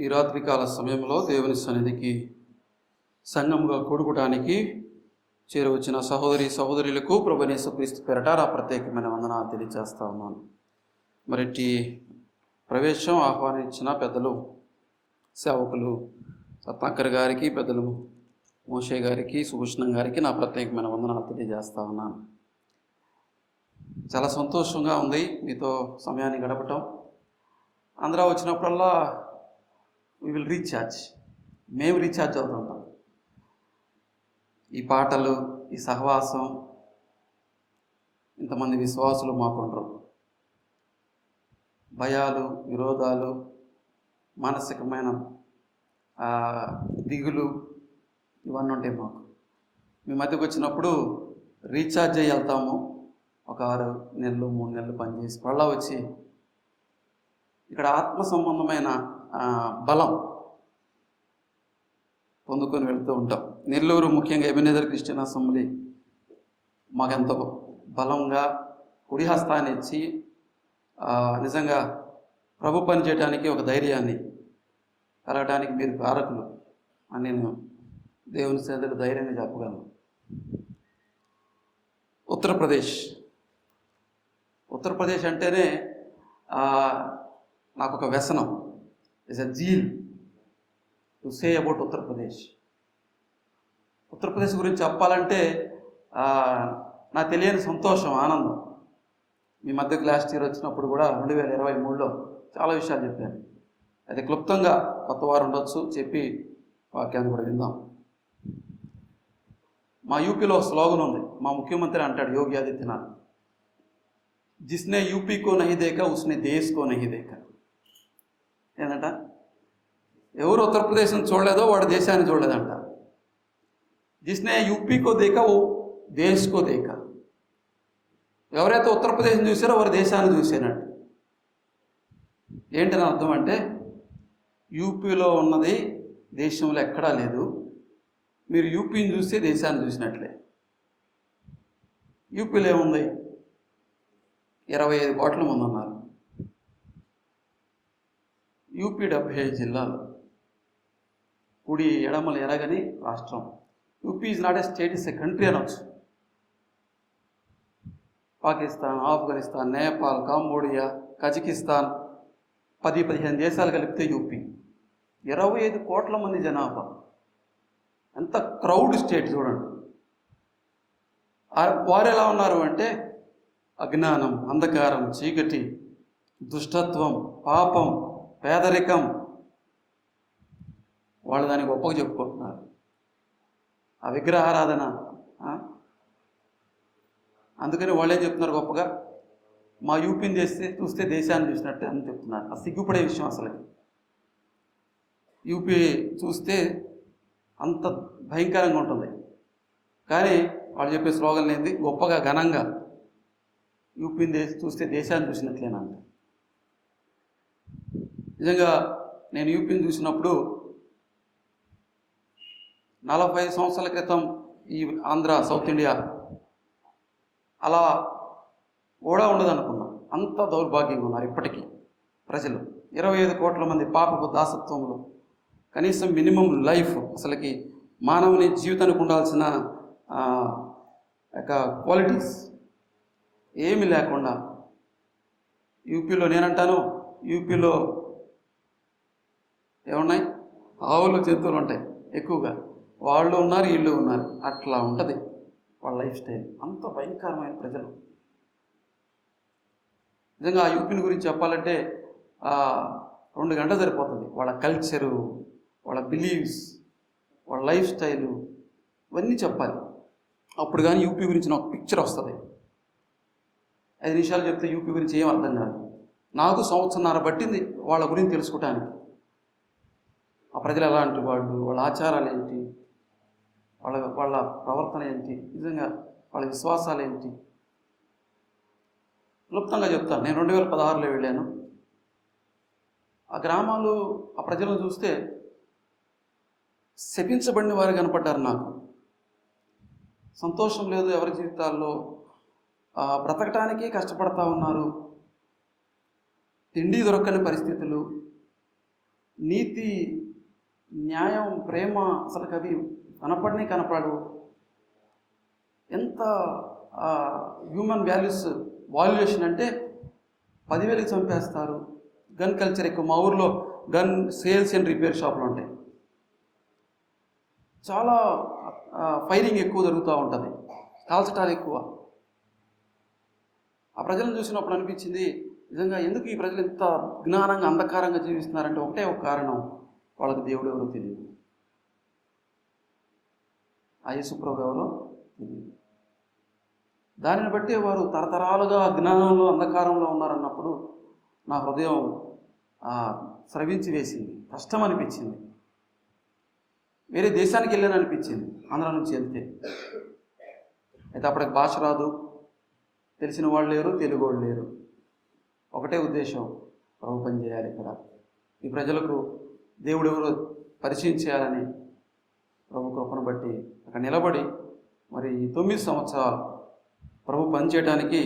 ఈ రాత్రికాల సమయంలో దేవుని సన్నిధికి సంఘముగా కూడుకోవడానికి చేరువచ్చిన సహోదరులకు ప్రభువైన యేసుక్రీస్తు పేరట నా ప్రత్యేకమైన వందనాలు తెలియజేస్తా ఉన్నాను. మరిటి ప్రవేశం ఆహ్వానించిన పెద్దలు సేవకులు సత్నాకర్ గారికి, పెద్దలు మోషే గారికి, సుభూషణం గారికి నా ప్రత్యేకమైన వందనాలు తెలియజేస్తా ఉన్నాను. చాలా సంతోషంగా ఉంది మీతో సమయాన్ని గడపటం. అందరూ వచ్చినప్పుడల్లా we will రీఛార్జ్, మేము రీఛార్జ్ అవుతుంటాం. ఈ పాటలు, ఈ సహవాసం, ఇంతమంది విశ్వాసులు మాకుండరు. భయాలు, విరోధాలు, మానసికమైన దిగులు ఇవన్నీ ఉంటాయి మాకు. మీ మధ్యకు వచ్చినప్పుడు రీఛార్జ్ అయ్యి వెళ్తాము. ఒక 6 నెలలు 3 నెలలు పనిచేసి పళ్ళ వచ్చి ఇక్కడ ఆత్మ సంబంధమైన బలం పొందుకొని వెళుతూ ఉంటాం. నెల్లూరు, ముఖ్యంగా ఎబెనెజర్ క్రిస్టియన్ అసెంబ్లీ మాకెంతో బలంగా కుడి హస్తాన్ని ఇచ్చి నిజంగా ప్రభు పని చేయడానికి ఒక ధైర్యాన్ని కలగడానికి మీరు కారకులు అని నేను దేవుని సేదలు ధైర్యాన్ని చెప్పగలను. ఉత్తరప్రదేశ్ అంటేనే నాకు ఒక వ్యసనం, is a zeal to say about Uttar Pradesh గురించి చెప్పాలంటే నా తెలియని సంతోషం, ఆనందం. మీ మధ్యకు లాస్ట్ ఇయర్ వచ్చినప్పుడు కూడా 2023లో చాలా విషయాలు చెప్పాను. అది క్లుప్తంగా కొత్త వారు ఉండొచ్చు చెప్పి వాక్యాన్ని కూడా విందాం. మా యూపీలో స్లోగన్ ఉంది. మా ముఖ్యమంత్రి అంటాడు, యోగి ఆదిత్యనాథ్, జిస్నే యూపీ కో నహీ దేఖా ఉస్నే దేశ్ కో నహీ దేఖా. ఏంటంట, ఎవరు ఉత్తరప్రదేశ్ని చూడలేదో వాడు దేశాన్ని చూడలేదంట. జిస్నే యూపీకో దేఖా ఓ దేశ్కో దేఖా. ఎవరైతే ఉత్తరప్రదేశ్ని చూసారో వారు దేశాన్ని చూసేనట్టు. ఏంటని అర్థం అంటే, యూపీలో ఉన్నది దేశంలో ఎక్కడా లేదు, మీరు యూపీని చూస్తే దేశాన్ని చూసినట్లే. యూపీలో ఏముంది, 25 కోట్ల మంది ఉన్నారు. యూపీ 75 జిల్లాలు, కుడి ఎడమలు ఎరగని రాష్ట్రం. UP is not a state, is a country అనొచ్చు. పాకిస్తాన్, ఆఫ్ఘనిస్తాన్, నేపాల్, కాంబోడియా, కజకిస్తాన్ 10-15 దేశాలు కలిపితే యూపీ. 25 కోట్ల మంది జనాభా. ఎంత క్రౌడ్ స్టేట్ చూడండి. వారు ఎలా ఉన్నారు అంటే, అజ్ఞానం, అంధకారం, చీకటి, దుష్టత్వం, పాపం, పేదరికం, వాళ్ళు దాన్ని గొప్పగా చెప్పుకుంటున్నారు. ఆ విగ్రహారాధన. అందుకని వాళ్ళు ఏం చెప్తున్నారు గొప్పగా, మా యూపీని చూస్తే దేశాన్ని చూసినట్టు అని చెప్తున్నారు. ఆ సిగ్గుపడే విషయం అసలు. యూపీ చూస్తే అంత భయంకరంగా ఉంటుంది, కానీ వాళ్ళు చెప్పే స్లోగన్ ఏంది, గొప్పగా ఘనంగా యూపీని చూస్తే దేశాన్ని చూసినట్లేనంట. నిజంగా నేను యూపీని చూసినప్పుడు 45 సంవత్సరాల క్రితం ఈ ఆంధ్ర, సౌత్ ఇండియా అలా కూడా ఉండదు అనుకున్నాం. అంత దౌర్భాగ్యంగా ఉన్నారు ఇప్పటికీ ప్రజలు. 25 కోట్ల మంది పాపపు దాసత్వంలో, కనీసం మినిమం లైఫ్, అసలుకి మానవుని జీవితానికి ఉండాల్సిన క్వాలిటీస్ ఏమీ లేకుండా యూపీలో, నేనంటాను యూపీలో ఏమున్నాయి, ఆవులు, జంతువులు ఉంటాయి ఎక్కువగా. వాళ్ళు ఉన్నారు, వీళ్ళు ఉన్నారు, అట్లా ఉంటుంది వాళ్ళ లైఫ్ స్టైల్. అంత భయంకరమైన ప్రజలు. నిజంగా ఆ యూపీని గురించి చెప్పాలంటే 2 గంటలు సరిపోతుంది. వాళ్ళ కల్చరు, వాళ్ళ బిలీవ్స్, వాళ్ళ లైఫ్ స్టైలు ఇవన్నీ చెప్పాలి. అప్పుడు కానీ యూపీ గురించి నాకు పిక్చర్ వస్తుంది. 5 నిమిషాలు చెప్తే యూపీ గురించి ఏం అర్థం కాదు. నాకు 1.5 సంవత్సరం పట్టింది వాళ్ళ గురించి తెలుసుకోవటానికి. ఆ ప్రజలు ఎలాంటి వాళ్ళు, వాళ్ళ ఆచారాలు ఏంటి, వాళ్ళ ప్రవర్తన ఏంటి, నిజంగా వాళ్ళ విశ్వాసాలు ఏంటి, క్లుప్తంగా చెప్తాను. నేను 2016లో వెళ్ళాను. ఆ గ్రామాలు, ఆ ప్రజలను చూస్తే శపించబడిన వారు కనపడ్డారు నాకు. సంతోషం లేదు ఎవరి జీవితాల్లో, బ్రతకటానికి కష్టపడతా ఉన్నారు. తిండి దొరకని పరిస్థితులు, నీతి, న్యాయం, ప్రేమ అసలు అవి కనపడవు. ఎంత హ్యూమన్ వాల్యుయేషన్ అంటే 10,000కి చంపేస్తారు. గన్ కల్చర్ ఎక్కువ. మా ఊర్లో గన్ సేల్స్ అండ్ రిపేర్ షాపులు ఉంటాయి. చాలా ఫైరింగ్ ఎక్కువ జరుగుతూ ఉంటుంది, కాల్చటాలు ఎక్కువ. ఆ ప్రజలను చూసినప్పుడు అనిపించింది, నిజంగా ఎందుకు ఈ ప్రజలు ఇంత జ్ఞానంగా అంధకారంగా జీవిస్తున్నారంటే ఒకటే ఒక కారణం, వాళ్ళకి దేవుడు ఎవరో తెలియదు, ఆ యేసుప్రభు ఎవరో తెలియదు. దానిని బట్టి వారు తరతరాలుగా జ్ఞానంలో అంధకారంలో ఉన్నారన్నప్పుడు నా హృదయం స్రవించి వేసింది, కష్టం అనిపించింది. వేరే దేశానికి వెళ్ళాను అనిపించింది ఆంధ్ర నుంచి వెళ్తే. అయితే అప్పటికి భాష రాదు, తెలిసిన వాళ్ళు లేరు, తెలుగు వాళ్ళు లేరు. ఒకటే ఉద్దేశం, ప్రభు పని చేయాలి ఇక్కడ, ఈ ప్రజలకు దేవుడు ఎవరో పరిచయం చేయాలని ప్రభు కృపను బట్టి అక్కడ నిలబడి మరి 9 సంవత్సరాలు ప్రభు పని చేయడానికి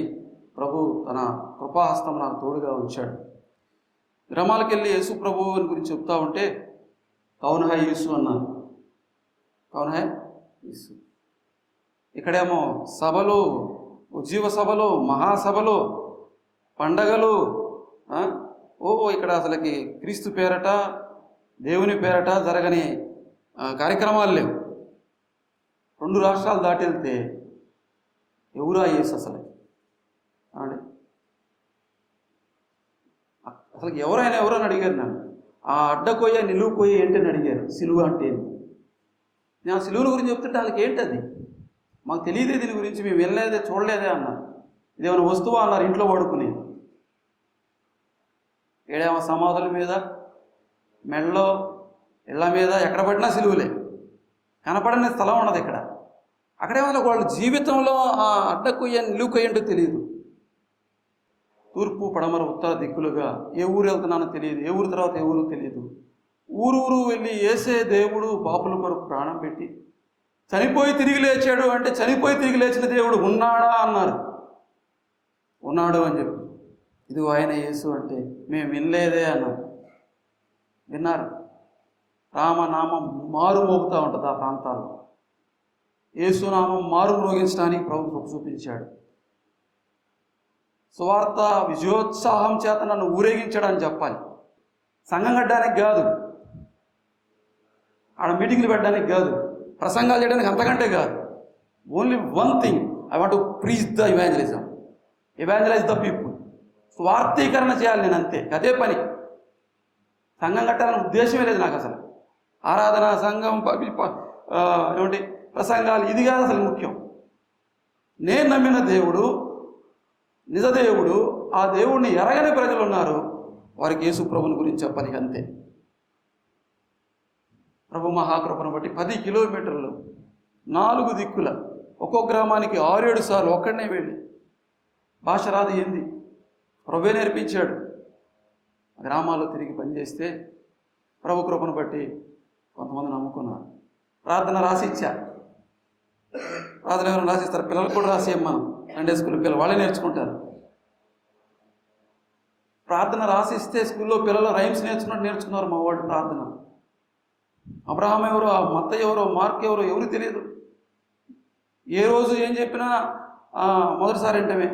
ప్రభు తన కృపాహస్తం నాకు తోడుగా ఉంచాడు. గ్రామాలకు వెళ్ళి యేసు ప్రభు గురించి చెప్తా ఉంటే కౌన్ హై యేసు అన్నారు. కౌన్ హై యేసు. ఇక్కడేమో సభలు, ఉజ్జీవ సభలు, మహాసభలు, పండగలు. ఇక్కడ అసలుకి క్రీస్తు పేరట, దేవుని పేరట జరగని కార్యక్రమాలు లేవు. 2 రాష్ట్రాలు దాటి వెళ్తే ఎవరా యేసు అసలు? అసలు ఎవరైనా ఎవరని అడిగారు నన్ను. ఆ అడ్డకొయ్య నిలువు కొయ్య ఏంటని అడిగారు. సిలువ అంటే ఏంటి? నేను ఆ సిలువుల గురించి చెప్తుంటే వాళ్ళకి ఏంటది, మాకు తెలియదే, దీని గురించి మేము వెళ్ళలేదే, చూడలేదే అన్నారు. ఇదేమైనా వస్తువా అన్నారు, ఇంట్లో పడుకుని. ఏడేమో సమాధుల మీద, మెళ్ళలో, ఇళ్ళ మీద ఎక్కడ పడినా సిలువులే, కనపడని స్థలం ఉన్నది ఇక్కడ. అక్కడేమో వాళ్ళ జీవితంలో ఆ అడ్డకొయ్య నిలువు కొయ్య ఏంటో తెలియదు. తూర్పు, పడమర, ఉత్తర దిక్కులుగా ఏ ఊరు వెళ్తున్నానో తెలియదు, ఏ ఊరు తర్వాత ఏ ఊరు తెలియదు. ఊరు వెళ్ళి ఏసే దేవుడు పాపుల కొరకు ప్రాణం పెట్టి చనిపోయి తిరిగి లేచాడు అంటే, చనిపోయి తిరిగి లేచిన దేవుడు ఉన్నాడా అన్నారు. ఉన్నాడు అని చెప్పి, ఇది ఆయన యేసు అంటే మేము వినలేదే అన్నారు. విన్నారు. రామనామం మారు మోగుతూ ఉంటుంది ఆ ప్రాంతాల్లో. యేసునామం మారు మ్రోగించడానికి ప్రభు చూపించాడు. సువార్త విజయోత్సాహం చేత నన్ను ఊరేగించడానికి చెప్పాలి. సంఘం కట్టడానికి కాదు, ఆడ మీటింగ్లు పెట్టడానికి కాదు, ప్రసంగాలు చేయడానికి అంతకంటే కాదు. Only one thing, I want to preach the evangelize the people. స్వార్థీకరణ చేయాలి నేను, అంతే, అదే పని. సంఘం కట్టాలనే ఉద్దేశమే లేదు నాకు అసలు. ఆరాధన, సంఘం, ఏమిటి ప్రసంగాలు, ఇది కాదు అసలు ముఖ్యం. నేను నమ్మిన దేవుడు నిజదేవుడు, ఆ దేవుడిని ఎరగని ప్రజలు ఉన్నారు, వారికి యేసు ప్రభుని గురించి చెప్పాలి, అంతే. ప్రభు మహాకృపను బట్టి 10 కిలోమీటర్లు 4 దిక్కుల, ఒక్కో గ్రామానికి 6-7 సార్లు ఒక్కడనే వెళ్ళి, భాష రాదు, ఏంది ప్రభువే నేర్పించాడు. గ్రామాల్లో తిరిగి పనిచేస్తే ప్రభు కృపను బట్టి కొంతమంది నమ్ముకున్నారు. ప్రార్థన రాసిచ్చా, ప్రార్థన ఎవరైనా రాసిస్తారు, పిల్లలకు కూడా రాసేయం మనం. సండే స్కూల్ పిల్లలు వాళ్ళే నేర్చుకుంటారు. ప్రార్థన రాసిస్తే స్కూల్లో పిల్లలు రైమ్స్ నేర్చుకున్నారు మా వాళ్ళు ప్రార్థన. అబ్రహాం ఎవరో, మత్త ఎవరో, మార్క్ ఎవరో ఎవరు తెలియదు. ఏ రోజు ఏం చెప్పినా మొదటిసారి ఏంటమే.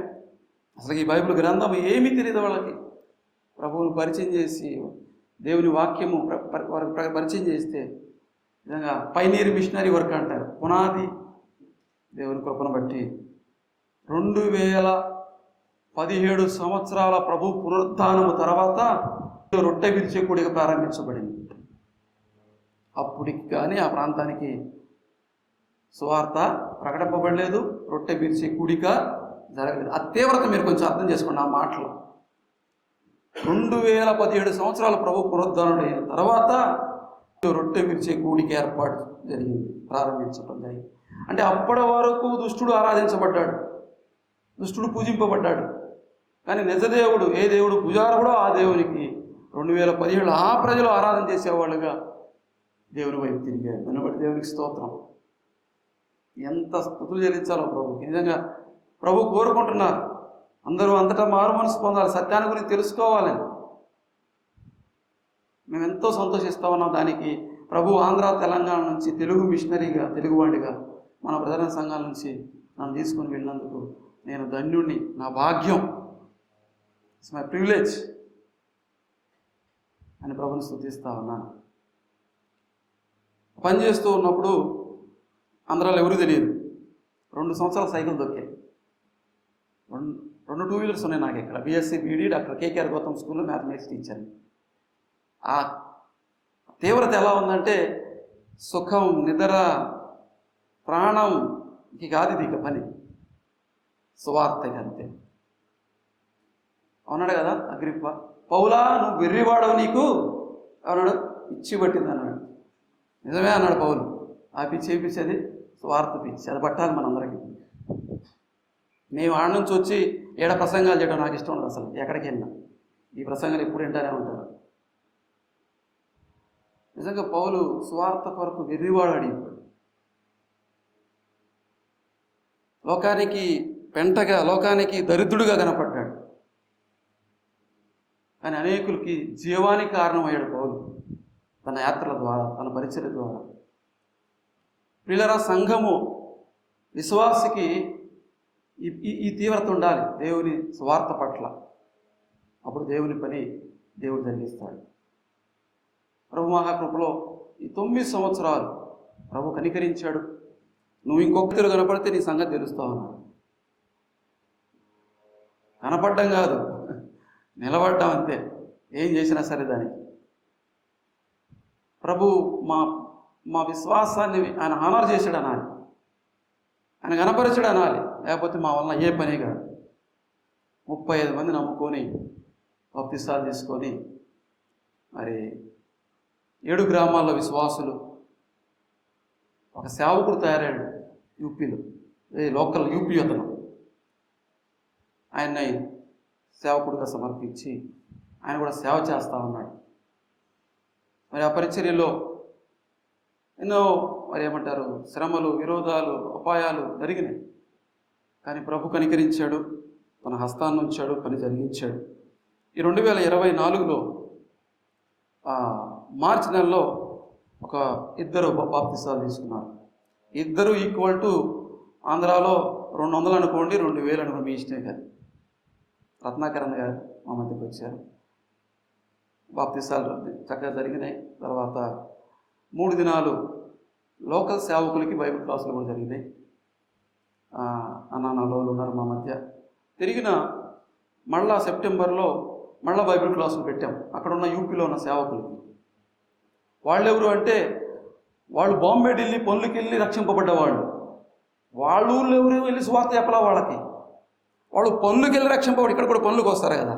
అసలు ఈ బైబిల్ గ్రంథం ఏమీ తెలియదు వాళ్ళకి. ప్రభువుని పరిచయం చేసి, దేవుని వాక్యము పరిచయం చేస్తే నిజంగా పైనీర్ మిషనరీ వర్క్ అంటారు. పునాది దేవుని కృపను బట్టి 2017 సంవత్సరాల ప్రభు పునరుద్ధానము తర్వాత రొట్టె విరిచే కూడిక ప్రారంభించబడింది. అప్పటికి కానీ ఆ ప్రాంతానికి సువార్త ప్రకటింపబడలేదు, రొట్టె విరిచే కూడిక జరగలేదు. ఆ తీవ్రత మీరు కొంచెం అర్థం చేసుకోండి ఆ మాటలు. 2017 సంవత్సరాల ప్రభు పునరుద్ధానం అయిన తర్వాత రొట్టె విరిచే కూడిక ఏర్పాటు జరిగింది, ప్రారంభించడం జరిగింది. అంటే అప్పటి వరకు దుష్టుడు ఆరాధించబడ్డాడు, దుష్టుడు పూజింపబడ్డాడు. కానీ నిజదేవుడు, ఏ దేవుడు పూజారుడో ఆ దేవునికి 2017 ఆ ప్రజలు ఆరాధన చేసేవాళ్ళుగా దేవుని వైపు తిరిగారు. దాన్ని బట్టి దేవునికి స్తోత్రం. ఎంత స్తుతులు చెల్లించాలో ప్రభుకి. నిజంగా ప్రభు కోరుకుంటున్నారు అందరూ అంతటా మారు మనసు పొందాలి, సత్యాన్ని గురించి తెలుసుకోవాలని. మేము ఎంతో సంతోషిస్తా ఉన్నాం. దానికి ప్రభు ఆంధ్ర తెలంగాణ నుంచి తెలుగు మిషనరీగా, తెలుగువాడిగా మన ప్రధాన సంఘాల నుంచి నన్ను తీసుకొని వెళ్ళినందుకు నేను ధన్యుణ్ణి, నా భాగ్యం, ఇట్స్ మై ప్రివిలేజ్ అని ప్రభుని స్తుతిస్తా ఉన్నాను. పనిచేస్తూ ఉన్నప్పుడు ఆంధ్రాలో ఎవరు తెలియదు. 2 సంవత్సరాలు సైకిల్ దొక్కే, 2 2 వీలర్స్ ఉన్నాయి నాకు ఇక్కడ. BSc BEd doctor KKR Gautam స్కూల్లో మ్యాథమెటిక్స్ టీచర్ని. ఆ తీవ్రత ఎలా ఉందంటే సుఖం, నిద్ర, ప్రాణం ఇక కాదు ఇక పని, సువార్త అంతే. అవునాడు కదా అగ్రిప్ప, పౌలా నువ్వు వెర్రివాడవు, నీకు అన్నాడు, పిచ్చి పట్టింది అన్నాడు. నిజమే అన్నాడు పౌలు. ఆ పిచ్చి ఏ పిచ్చి? అది స్వార్థ పిచ్చి. అది పట్టాలి మనందరికీ. మేము ఆడ నుంచి వచ్చి ఏడ ప్రసంగాలు చేయడం నాకు ఇష్టం ఉండదు అసలు. ఎక్కడికి వెళ్ళినా ఈ ప్రసంగాలు ఎప్పుడు వింటానే ఉంటారు. నిజంగా పౌలు స్వార్థ కొరకు వెర్రివాడు అడిగిపోయాడు. లోకానికి పెంటగా, లోకానికి దరిద్రుడిగా కనపడ్డాడు. కానీ అనేకులకి జీవానికి కారణమయ్యాడు పౌలు తన యాత్రల ద్వారా, తన పరిచర్య ద్వారా. ప్రియులారా, సంఘము విశ్వాసికి ఈ తీవ్రత ఉండాలి దేవుని స్వార్థ పట్ల. అప్పుడు దేవుని పని దేవుడు జరిగిస్తాడు. ప్రభు మహాకృపలో ఈ 9 సంవత్సరాలు ప్రభు కనికరించాడు. నువ్వు ఇంకొకరు కనపడితే నీ సంగతి తెలుస్తావు అన్నాడు. కనపడ్డం కాదు, నిలబడ్డాం అంతే. ఏం చేసినా సరే దానికి ప్రభు మా విశ్వాసాన్ని ఆయన హానర్ చేశాడు అనాలి, ఆయన కనపరిచాడు అనాలి. లేకపోతే మా వలన ఏ పని కాదు. 35 మంది నమ్ముకొని బాప్తిసాలు తీసుకొని మరి 7 గ్రామాల్లో విశ్వాసులు, ఒక సేవకుడు తయారయ్యాడు యూపీలో, లోకల్ యూపీ అతను. ఆయన్ని సేవకుడిగా సమర్పించి ఆయన కూడా సేవ చేస్తూ ఉన్నాడు. మరి ఆ పరిచర్యలో ఎన్నో మరి ఏమంటారు శ్రమలు, విరోధాలు, అపాయాలు జరిగినాయి. కానీ ప్రభు కనికరించాడు, తన హస్తాన్ని ఉంచాడు, పని జరిగించాడు. ఈ 2024లో మార్చి నెలలో ఒక 2 బాప్తిసాలు తీసుకున్నారు. 2 ఈక్వల్ టు ఆంధ్రాలో 200 అనుకోండి, 2000 అనుకోండి, మీ ఇష్టమే కాదు. రత్నాకరణ గారు మా మధ్యకి వచ్చారు. బాప్తిసాలు చక్కగా జరిగినాయి. తర్వాత 3 దినాలు లోకల్ సేవకులకి బైబిల్ క్లాసులు కూడా జరిగినాయి. అన్నాలో ఉన్నారు మా మధ్య. తిరిగిన మళ్ళా సెప్టెంబర్లో మళ్ళీ బైబిల్ క్లాసులు పెట్టాం అక్కడ ఉన్న యూపీలో ఉన్న సేవకులకి. వాళ్ళెవరు అంటే వాళ్ళు బాంబే ఢిల్లీ పనులకి వెళ్ళి రక్షింపబడ్డవాళ్ళు. వాళ్ళు ఊళ్ళో ఎవరు వెళ్ళి సువార్త చెప్పలా వాళ్ళకి. వాళ్ళు పనులకి వెళ్ళి రక్షింపబడి ఇక్కడ కూడా పనులకు వస్తారు కదా.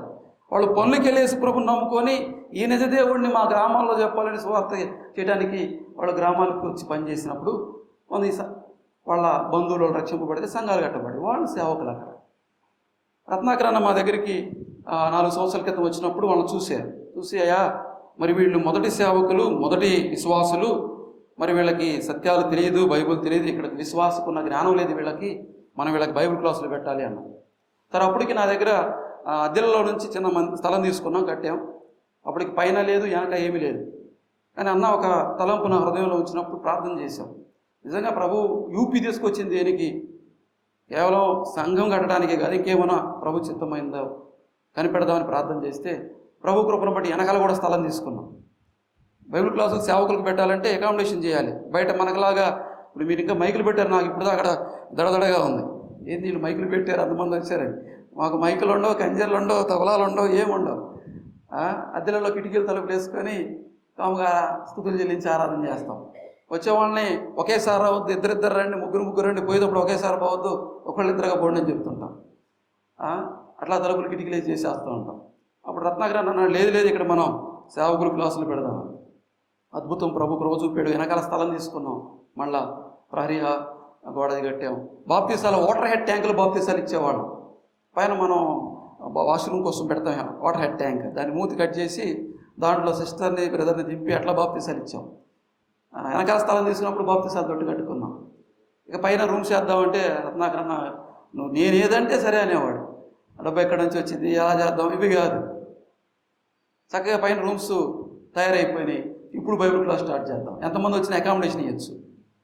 వాళ్ళు పనులకి వెళ్ళేసి ప్రభుని నమ్ముకొని ఈ నిజదేవుడిని మా గ్రామాల్లో చెప్పాలని సువార్త చేయడానికి వాళ్ళ గ్రామాలకు వచ్చి పనిచేసినప్పుడు వాళ్ళ బంధువులు రక్షింపబడితే సంఘాలు కట్టబడి వాళ్ళు సేవకులు. అక్కడ రత్నాకరణ మా దగ్గరికి 4 సంవత్సరాల క్రితం వచ్చినప్పుడు వాళ్ళని చూసి అయ్యా మరి వీళ్ళు మొదటి సేవకులు, మొదటి విశ్వాసులు, మరి వీళ్ళకి సత్యాలు తెలియదు, బైబిల్ తెలియదు, ఇక్కడ విశ్వాసకున్న జ్ఞానం లేదు వీళ్ళకి, మనం వీళ్ళకి బైబిల్ క్లాసులు పెట్టాలి అన్నాం. సరే అప్పటికి నా దగ్గర అద్దెలలో నుంచి చిన్న స్థలం తీసుకున్నాం, కట్టాం. అప్పటికి పైన లేదు, వెనక ఏమీ లేదు. కానీ అన్న ఒక తలంపు నా హృదయంలో ఉంచినప్పుడు ప్రార్థన చేశాం. నిజంగా ప్రభు యూపీ తీసుకొచ్చింది దేనికి? కేవలం సంఘం కట్టడానికే కాదు, ఇంకేమన్నా ప్రభు చిత్తమైందో కనిపెడదామని ప్రార్థన చేస్తే ప్రభు కృపను బట్టి వెనకాల కూడా స్థలం తీసుకున్నాం. బైబిల్ క్లాసులు సేవకులకు పెట్టాలంటే అకామిడేషన్ చేయాలి. బయట మనకులాగా ఇప్పుడు మీరు ఇంకా మైకులు పెట్టారు, నాకు ఇప్పుడు అక్కడ దడదడగా ఉంది. ఏంది వీళ్ళు మైకులు పెట్టారు, అంతమంది వచ్చారని. మాకు మైకులు ఉండవు, కంజర్లు ఉండవు, తబలాలు ఉండవు, ఏముండవు. అద్దెలలో కిటికీలు తలుపులు వేసుకొని కాముగా స్తుతులు చెల్లించి ఆరాధన చేస్తాం. వచ్చేవాళ్ళని ఒకేసారి రావద్దు, ఇద్దరిద్దరు రండి, ముగ్గురు రండి, పోయేటప్పుడు ఒకేసారి పోవద్దు, ఒకళ్ళిద్దరుగా పోండి అని చెప్తుంటాం. అట్లా తలుపులు కిటికీలు వేసి చేసేస్తూ ఉంటాం. అప్పుడు రత్నాకరణ అన్నాడు, లేదు ఇక్కడ మనం సేవకులు క్లాసులు పెడదామని. అద్భుతం, ప్రభు కృప చూపాడు. వెనకాల స్థలం తీసుకున్నాం, మళ్ళా ప్రహరీ గోడది కట్టాం. బాప్తీసాలు వాటర్ హెడ్ ట్యాంకులు బాప్తీసాలు ఇచ్చేవాళ్ళం. పైన మనం వాష్రూమ్ కోసం పెడతాం వాటర్ హెడ్ ట్యాంక్, దాన్ని మూతి కట్ చేసి దాంట్లో సిస్టర్ని బ్రదర్ని దింపి అట్లా బాప్తీసాలు ఇచ్చాం. వెనకాల స్థలం తీసుకున్నప్పుడు బాప్తీసాలు తొట్టు కట్టుకున్నాం. ఇక పైన రూమ్స్ చేద్దామంటే రత్నాకరణ నువ్వు నేనేదంటే సరే అనేవాడు. డబ్బు ఎక్కడి నుంచి వచ్చింది, ఎలా చేద్దాం, ఇవి కాదు. చక్కగా పైన రూమ్స్ తయారైపోయినాయి. ఇప్పుడు బైబిల్ క్లాస్ స్టార్ట్ చేద్దాం. ఎంతమంది వచ్చిన అకామిడేషన్ ఇవ్వచ్చు.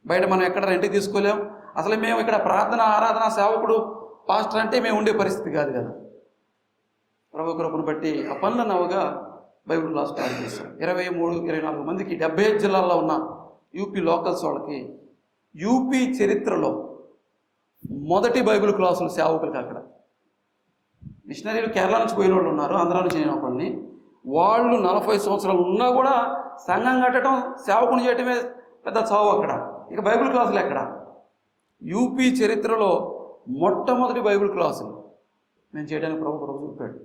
బయట మనం ఎక్కడ రెంట్కి తీసుకోలేం. అసలు మేము ఇక్కడ ప్రార్థన ఆరాధన సేవకుడు పాస్టర్ అంటే మేము ఉండే పరిస్థితి కాదు కదా. ప్రభు కృపను బట్టి ఆ పనులను అవగా బైబిల్ క్లాస్ స్టార్ట్ చేశాం. 23-24 మందికి 75 జిల్లాల్లో ఉన్న యూపీ లోకల్స్ వాళ్ళకి యూపీ చరిత్రలో మొదటి బైబిల్ క్లాసులు సేవకులకి. అక్కడ మిషనరీలు కేరళ నుంచి పోయిన వాళ్ళు ఉన్నారు, ఆంధ్రా నుంచి అయిన ఒకళ్ళని. వాళ్ళు 40 సంవత్సరాలు ఉన్నా కూడా సంఘం కట్టడం సేవకుని చేయటమే పెద్ద చావు అక్కడ. ఇక బైబిల్ క్లాసులు ఎక్కడ? యూపీ చరిత్రలో మొట్టమొదటి బైబిల్ క్లాసులు నేను చేయడానికి ప్రభు చూపాడు.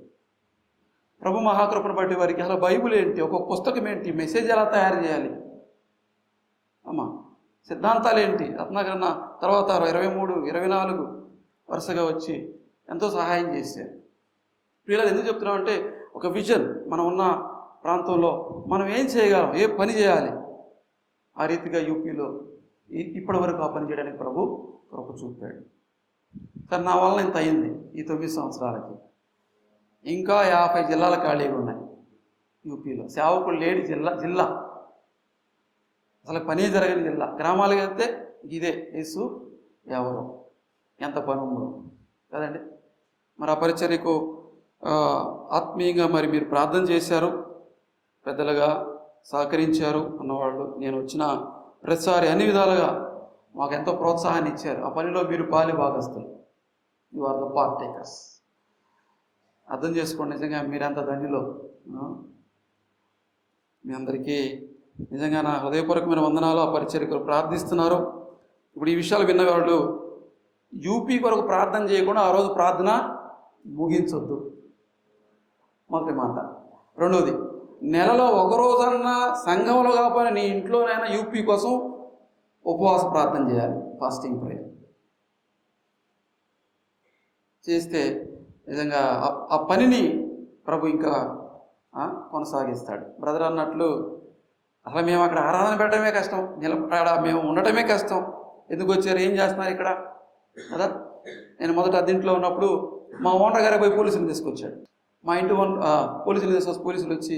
ప్రభు మహాకృపను బట్టి వారికి అసలు బైబిల్ ఏంటి, ఒక్కొక్క పుస్తకం ఏంటి, మెసేజ్ ఎలా తయారు చేయాలి, సిద్ధాంతాలు ఏంటి, రత్నాకరణ తర్వాత 23-24 వరుసగా వచ్చి ఎంతో సహాయం చేశారు. పిల్లలు ఎందుకు చెప్తున్నామంటే ఒక విజన్, మనం ఉన్న ప్రాంతంలో మనం ఏం చేయగలం, ఏ పని చేయాలి, ఆ రీతిగా యూపీలో ఇప్పటి వరకు ఆ పని చేయడానికి ప్రభు కృప చూపాడు. కానీ నా వల్ల ఇంత అయింది. ఈ 9 సంవత్సరాలకి ఇంకా 50 జిల్లాలు ఖాళీగా ఉన్నాయి యూపీలో. సేవకులు లేని జిల్లా అసలు పని జరగని జిల్లా. గ్రామాలకు వెళ్తే ఇదే యేసు ఎవరు, ఎంత పని ఉందో కదండి. మరి ఆ పరిచర్యకు ఆత్మీయంగా మరి మీరు ప్రార్థన చేశారు, పెద్దలుగా సహకరించారు అన్నవాళ్ళు. నేను వచ్చిన ప్రతిసారి అన్ని విధాలుగా మాకు ఎంతో ప్రోత్సాహాన్ని ఇచ్చారు. ఆ పనిలో మీరు పాలి భాగస్తులు. You are the part takers. అర్థం చేసుకోండి, నిజంగా మీరంత ధన్యులో. మీ అందరికీ నిజంగా నా హృదయపూర్వకమైన వందనాలు. ఆ పరిచర్యకులు ప్రార్థిస్తున్నారు. ఇప్పుడు ఈ విషయాలు విన్న వాళ్ళు యూపీ కొరకు ప్రార్థన చేయకుండా ఆ రోజు ప్రార్థన ముగించొద్దు. మొదటి మాట. రెండవది, నెలలో ఒక రోజన్నా సంఘంలో కాకపోయినా నీ ఇంట్లోనైనా యూపీ కోసం ఉపవాస ప్రార్థన చేయాలి, ఫాస్టింగ్ ప్రేయర్ చేస్తే నిజంగా ఆ పనిని ప్రభు ఇంకా కొనసాగిస్తాడు. బ్రదర్ అన్నట్లు అసలు మేము అక్కడ ఆరాధన పెట్టడమే కష్టం, అక్కడ మేము ఉండటమే కష్టం. ఎందుకు వచ్చారు, ఏం చేస్తున్నారు ఇక్కడ కదా. నేను మొదట అద్దెంట్లో ఉన్నప్పుడు మా ఓనర్ గారే పోయి పోలీసులు తీసుకొచ్చాడు. మా ఇంటి పోలీసులు వచ్చి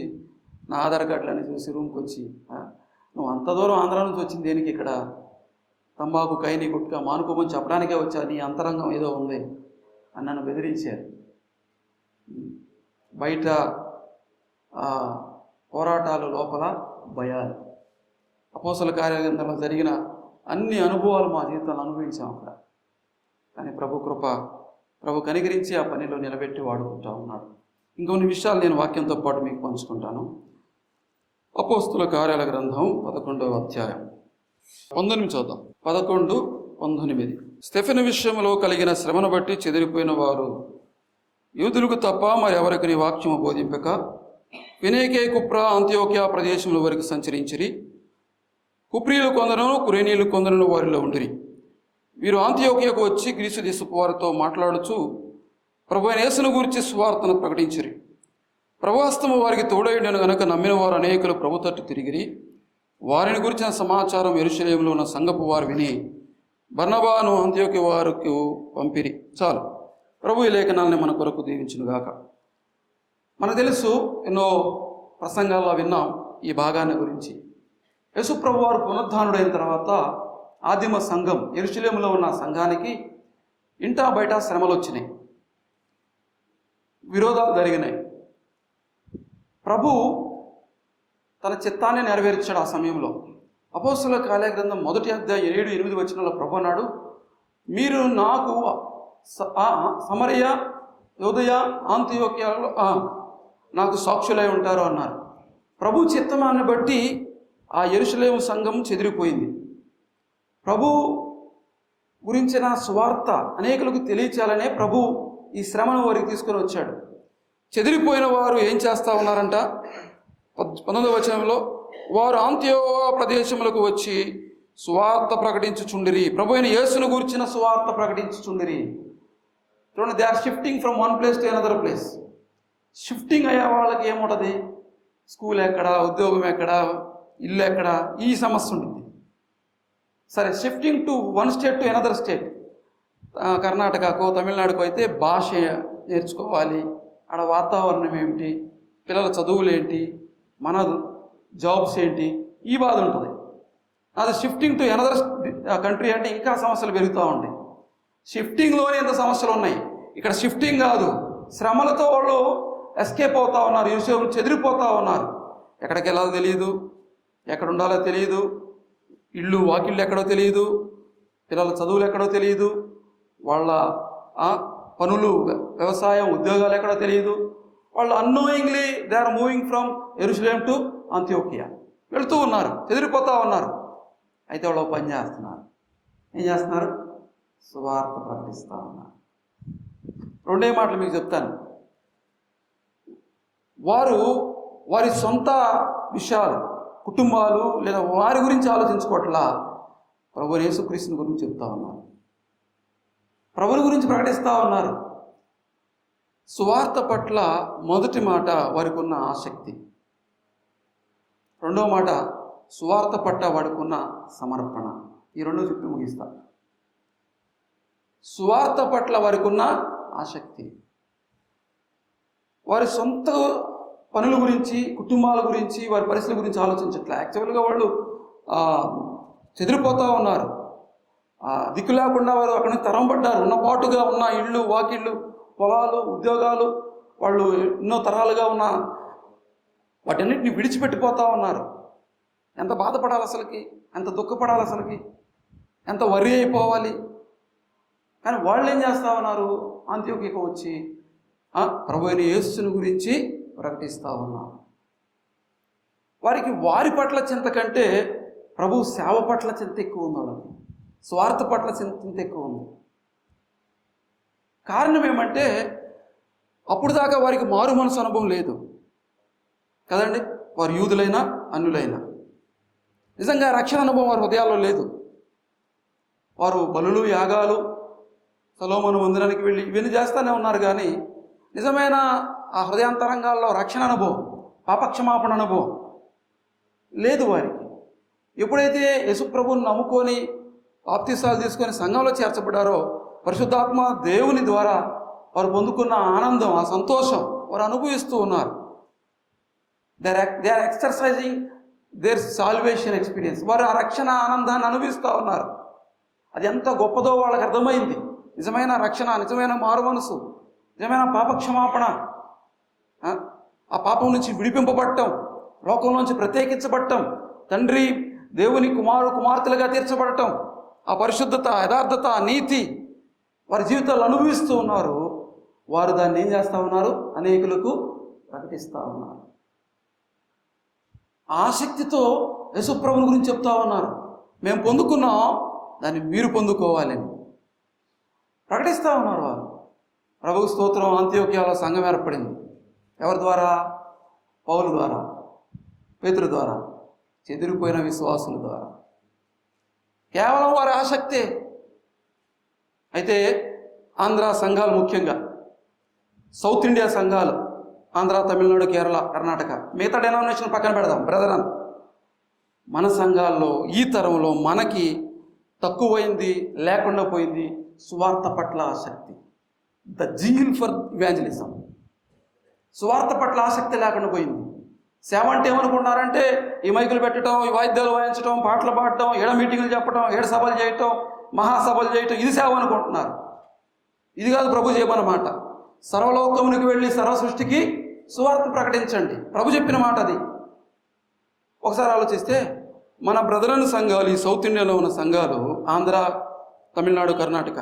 నా ఆధార్ కార్డులన్నీ చూసి రూమ్కి వచ్చి, నువ్వు అంత దూరం ఆంధ్రా నుంచి వచ్చింది దేనికి, ఇక్కడ తంబాకు కైని గుట్కా మానుకోమని చెప్పడానికే వచ్చా, నీ అంతరంగం ఏదో ఉంది అని నన్ను బెదిరించారు. బయట పోరాటాలు, లోపల భయాలు. అపోస్తల కార్యగ్రంథంలో జరిగిన అన్ని అనుభవాలు మా జీవితంలో అనుభవించాం అక్కడ. కానీ ప్రభు కృప, ప్రభు కనికరించి ఆ పనిలో నిలబెట్టి వాడుకుంటా ఉన్నాడు. ఇంకొన్ని విషయాలు నేను వాక్యంతో పాటు మీకు పంచుకుంటాను. అపోస్తల కార్యాల గ్రంథం 11వ అధ్యాయం 19 చూద్దాం. 11-19. స్టెఫెను విషయంలో కలిగిన శ్రమను బట్టి చెదిరిపోయిన వారు యూదులకు తప్ప మరి ఎవరికి నీ వాక్యము బోధింపక ఫెనీకే, కుప్ర, అంత్యోక్య ప్రదేశంలో వరకు సంచరించిరి. కుప్రీలు కొందరును కురేనీలు కొందరును వారిలో ఉండిరి. వీరు అంత్యోక్యకు వచ్చి గ్రీసు దేశపు వారితో మాట్లాడుచు ప్రభువైన యేసును గురించి సువార్తను ప్రకటించిరి. ప్రభుహస్తము వారికి తోడైండెను గనక నమ్మిన వారు అనేకులు ప్రభు తట్టు తిరిగిరి. వారిని గురించిన సమాచారం యెరూషలేములో ఉన్న సంఘపు వారు విని బర్నబాను అంత్యోక్య వారికి పంపిరి. చాలు. ప్రభు ఈ లేఖనాలని మన కొరకు దీవించునుగాక. మనకు తెలుసు, ఎన్నో ప్రసంగాల్లో విన్నాం ఈ భాగాన్ని గురించి. యేసు ప్రభు వారు పునరుద్ధానుడైన తర్వాత ఆదిమ సంఘం, యెరూషలేములో ఉన్న సంఘానికి ఇంటా బయట శ్రమలు వచ్చినాయి, విరోధాలు జరిగినాయి. ప్రభు తన చిత్తాన్ని నెరవేర్చాడు ఆ సమయంలో. అపోస్తలుల కార్యగ్రంథం 1వ అధ్యాయం 7-8 వచనాల్లో ప్రభు అన్నాడు, మీరు నాకు సమరయ, యోదయ, అంత్యోక్యలో నాకు సాక్షులై ఉంటారు అన్నారు. ప్రభు చిత్తమాన్ని బట్టి ఆ యెరూషలేము సంఘం చెదిరిపోయింది. ప్రభు గురించిన సువార్త అనేకులకు తెలియచేయాలనే ప్రభు ఈ శ్రమను వారికి తీసుకొని వచ్చాడు. చెదిరిపోయిన వారు ఏం చేస్తూ ఉన్నారంట, 19వ వచనంలో, వారు అంత్యోక్య ప్రదేశములకు వచ్చి సువార్త ప్రకటించుచుండిరి. ప్రభు అయిన యేసును గురించిన సువార్త ప్రకటించుచుండిరి. చూడండి, they are shifting from one place to another place. Shifting అయ్యే వాళ్ళకి ఏముంటుంది, స్కూల్ ఎక్కడ, ఉద్యోగం ఎక్కడ, ఇల్లు ఎక్కడ, ఈ సమస్య ఉంటుంది. సరే, shifting to one state to another state, కర్ణాటకకో తమిళనాడుకో అయితే భాష నేర్చుకోవాలి, ఆడ వాతావరణం ఏమిటి, పిల్లల చదువులు ఏంటి, మన జాబ్స్ ఏంటి, ఈ బాధ ఉంటుంది. అది షిఫ్టింగ్ టు అనదర్ కంట్రీ అంటే ఇంకా సమస్యలు పెరుగుతూ ఉంటాయి. షిఫ్టింగ్లోనే ఎంత సమస్యలు ఉన్నాయి. ఇక్కడ షిఫ్టింగ్ కాదు, శ్రమలతో వాళ్ళు ఎస్కేప్ అవుతూ ఉన్నారు, యూసేపు చెదిరిపోతూ ఉన్నారు. ఎక్కడికి వెళ్ళాలో తెలియదు, ఎక్కడ ఉండాలో తెలియదు, ఇళ్ళు వాకిళ్ళు ఎక్కడో తెలియదు, పిల్లల చదువులు ఎక్కడో తెలియదు, వాళ్ళ పనులు వ్యవసాయం ఉద్యోగాలు ఎక్కడో తెలియదు. వాళ్ళు annoyingly they are moving from యెరూషలేం టు అంత్యోకియా వెళుతూ ఉన్నారు, చెదిరిపోతూ ఉన్నారు. అయితే వాళ్ళు పని చేస్తున్నారు. ఏం చేస్తున్నారు? సువార్త ప్రకటిస్తూ ఉన్నారు. రెండే మాటలు మీకు చెప్తాను. వారు వారి సొంత విషయాలు, కుటుంబాలు లేదా వారి గురించి ఆలోచించుకోవట్లా, ప్రభు యేసుక్రీస్తుని గురించి చెప్తా ఉన్నారు, ప్రభుని గురించి ప్రకటిస్తూ ఉన్నారు. సువార్త పట్ల మొదటి మాట వారికి ఉన్న ఆసక్తి, రెండో మాట సువార్త పట్ల వారికి ఉన్న సమర్పణ. ఈ రెండో చెప్పి ముగిస్తా. సువార్త పట్ల వారికి ఉన్న ఆసక్తి, వారి సొంత పనుల గురించి, కుటుంబాల గురించి, వారి పరిస్థితుల గురించి ఆలోచించట్లే. యాక్చువల్గా వాళ్ళు చెదిరిపోతూ ఉన్నారు, దిక్కు లేకుండా వారు అక్కడి నుంచి తరంపడ్డారు. ఉన్నపాటుగా ఉన్న ఇళ్ళు వాకిళ్ళు పొలాలు ఉద్యోగాలు, వాళ్ళు ఎన్నో తరాలుగా ఉన్న వాటన్నిటిని విడిచిపెట్టిపోతూ ఉన్నారు. ఎంత బాధపడాలి అసలుకి, ఎంత దుఃఖపడాలి అసలుకి, ఎంత వరి అయిపోవాలి. కానీ వాళ్ళు ఏం చేస్తూ ఉన్నారు? అంత్యోకియకు వచ్చి ప్రభు అయిన యేసుని గురించి ప్రకటిస్తూ ఉన్నారు. వారికి వారి పట్ల చింత కంటే ప్రభు సేవ పట్ల చింత ఎక్కువ ఉంది, వాళ్ళకి స్వార్థ పట్ల చింత ఎక్కువ ఉంది. కారణం ఏమంటే అప్పుడు దాకా వారికి మారు మనసు అనుభవం లేదు కదండి. వారు యూదులైనా అన్యులైనా నిజంగా రక్షణ అనుభవం వారి హృదయాల్లో లేదు. వారు బలులు యాగాలు సొలొమోను మందిరానికి వెళ్ళి ఇవన్నీ చేస్తూనే ఉన్నారు, కానీ నిజమైన ఆ హృదయాంతరంగాల్లో రక్షణ అనుభవం, పాపక్షమాపణ అనుభవం లేదు వారికి. ఎప్పుడైతే యేసుప్రభుని నమ్ముకొని బాప్తిసాలు తీసుకొని సంఘంలో చేర్చబడ్డారో, పరిశుద్ధాత్మ దేవుని ద్వారా వారు పొందుకున్న ఆనందం, ఆ సంతోషం వారు అనుభవిస్తూ ఉన్నారు. They are exercising their salvation experience. వారు ఆ రక్షణ ఆనందాన్ని అనుభవిస్తూ ఉన్నారు. అది ఎంత గొప్పదో వాళ్ళకి అర్థమైంది. నిజమైన రక్షణ, నిజమైన మారు మనసు, నిజమైన పాపక్షమాపణ, ఆ పాపం నుంచి విడిపింపబడటం, లోకంలోంచి ప్రత్యేకించబడటం, తండ్రి దేవుని కుమార్తెలుగా తీర్చబడటం, ఆ పరిశుద్ధత, యథార్థత, నీతి వారి జీవితాలు అనుభవిస్తూ ఉన్నారు. వారు దాన్ని ఏం చేస్తూ ఉన్నారు? అనేకులకు ప్రకటిస్తూ ఉన్నారు. ఆసక్తితో యేసుప్రభుని గురించి చెప్తా ఉన్నారు. మేము పొందుకున్నాం, దాన్ని మీరు పొందుకోవాలని ప్రకటిస్తూ ఉన్నారు వారు. ప్రభువు స్తోత్రం. అంత్యోక్యలో సంఘం ఏర్పడింది. ఎవరి ద్వారా? పౌలు ద్వారా, పేతురు ద్వారా, చెదిరిపోయిన విశ్వాసుల ద్వారా. కేవలం వారి ఆసక్తే. అయితే ఆంధ్ర సంఘాలు, ముఖ్యంగా సౌత్ ఇండియా సంఘాలు, ఆంధ్ర, తమిళనాడు, కేరళ, కర్ణాటక, మిగతా డెనామినేషన్ పక్కన పెడదాం బ్రదర్ అని, మన సంఘాల్లో ఈ తరంలో మనకి తక్కువైంది, లేకుండా పోయింది సువార్త పట్ల ఆసక్తి. The zeal for evangelism. సువార్త పట్ల ఆసక్తి లేకుండా పోయింది. సేవ అంటే ఏమనుకుంటున్నారంటే ఈ మైకులు పెట్టడం, ఈ వాయిద్యాలు వాయించడం, పాటలు పాడటం, ఏడ మీటింగులు చెప్పడం, ఏడు సభలు చేయటం, మహాసభలు చేయటం, ఇది సేవ అనుకుంటున్నారు. ఇది కాదు ప్రభు చేయమన్నమాట. సర్వలోకమునికి వెళ్ళి సర్వ సృష్టికి సువార్త ప్రకటించండి, ప్రభు చెప్పిన మాట అది. ఒకసారి ఆలోచిస్తే మన బ్రదరన్ సంఘాలు, ఈ సౌత్ ఇండియాలో ఉన్న సంఘాలు, Andhra, Tamil Nadu, Karnataka,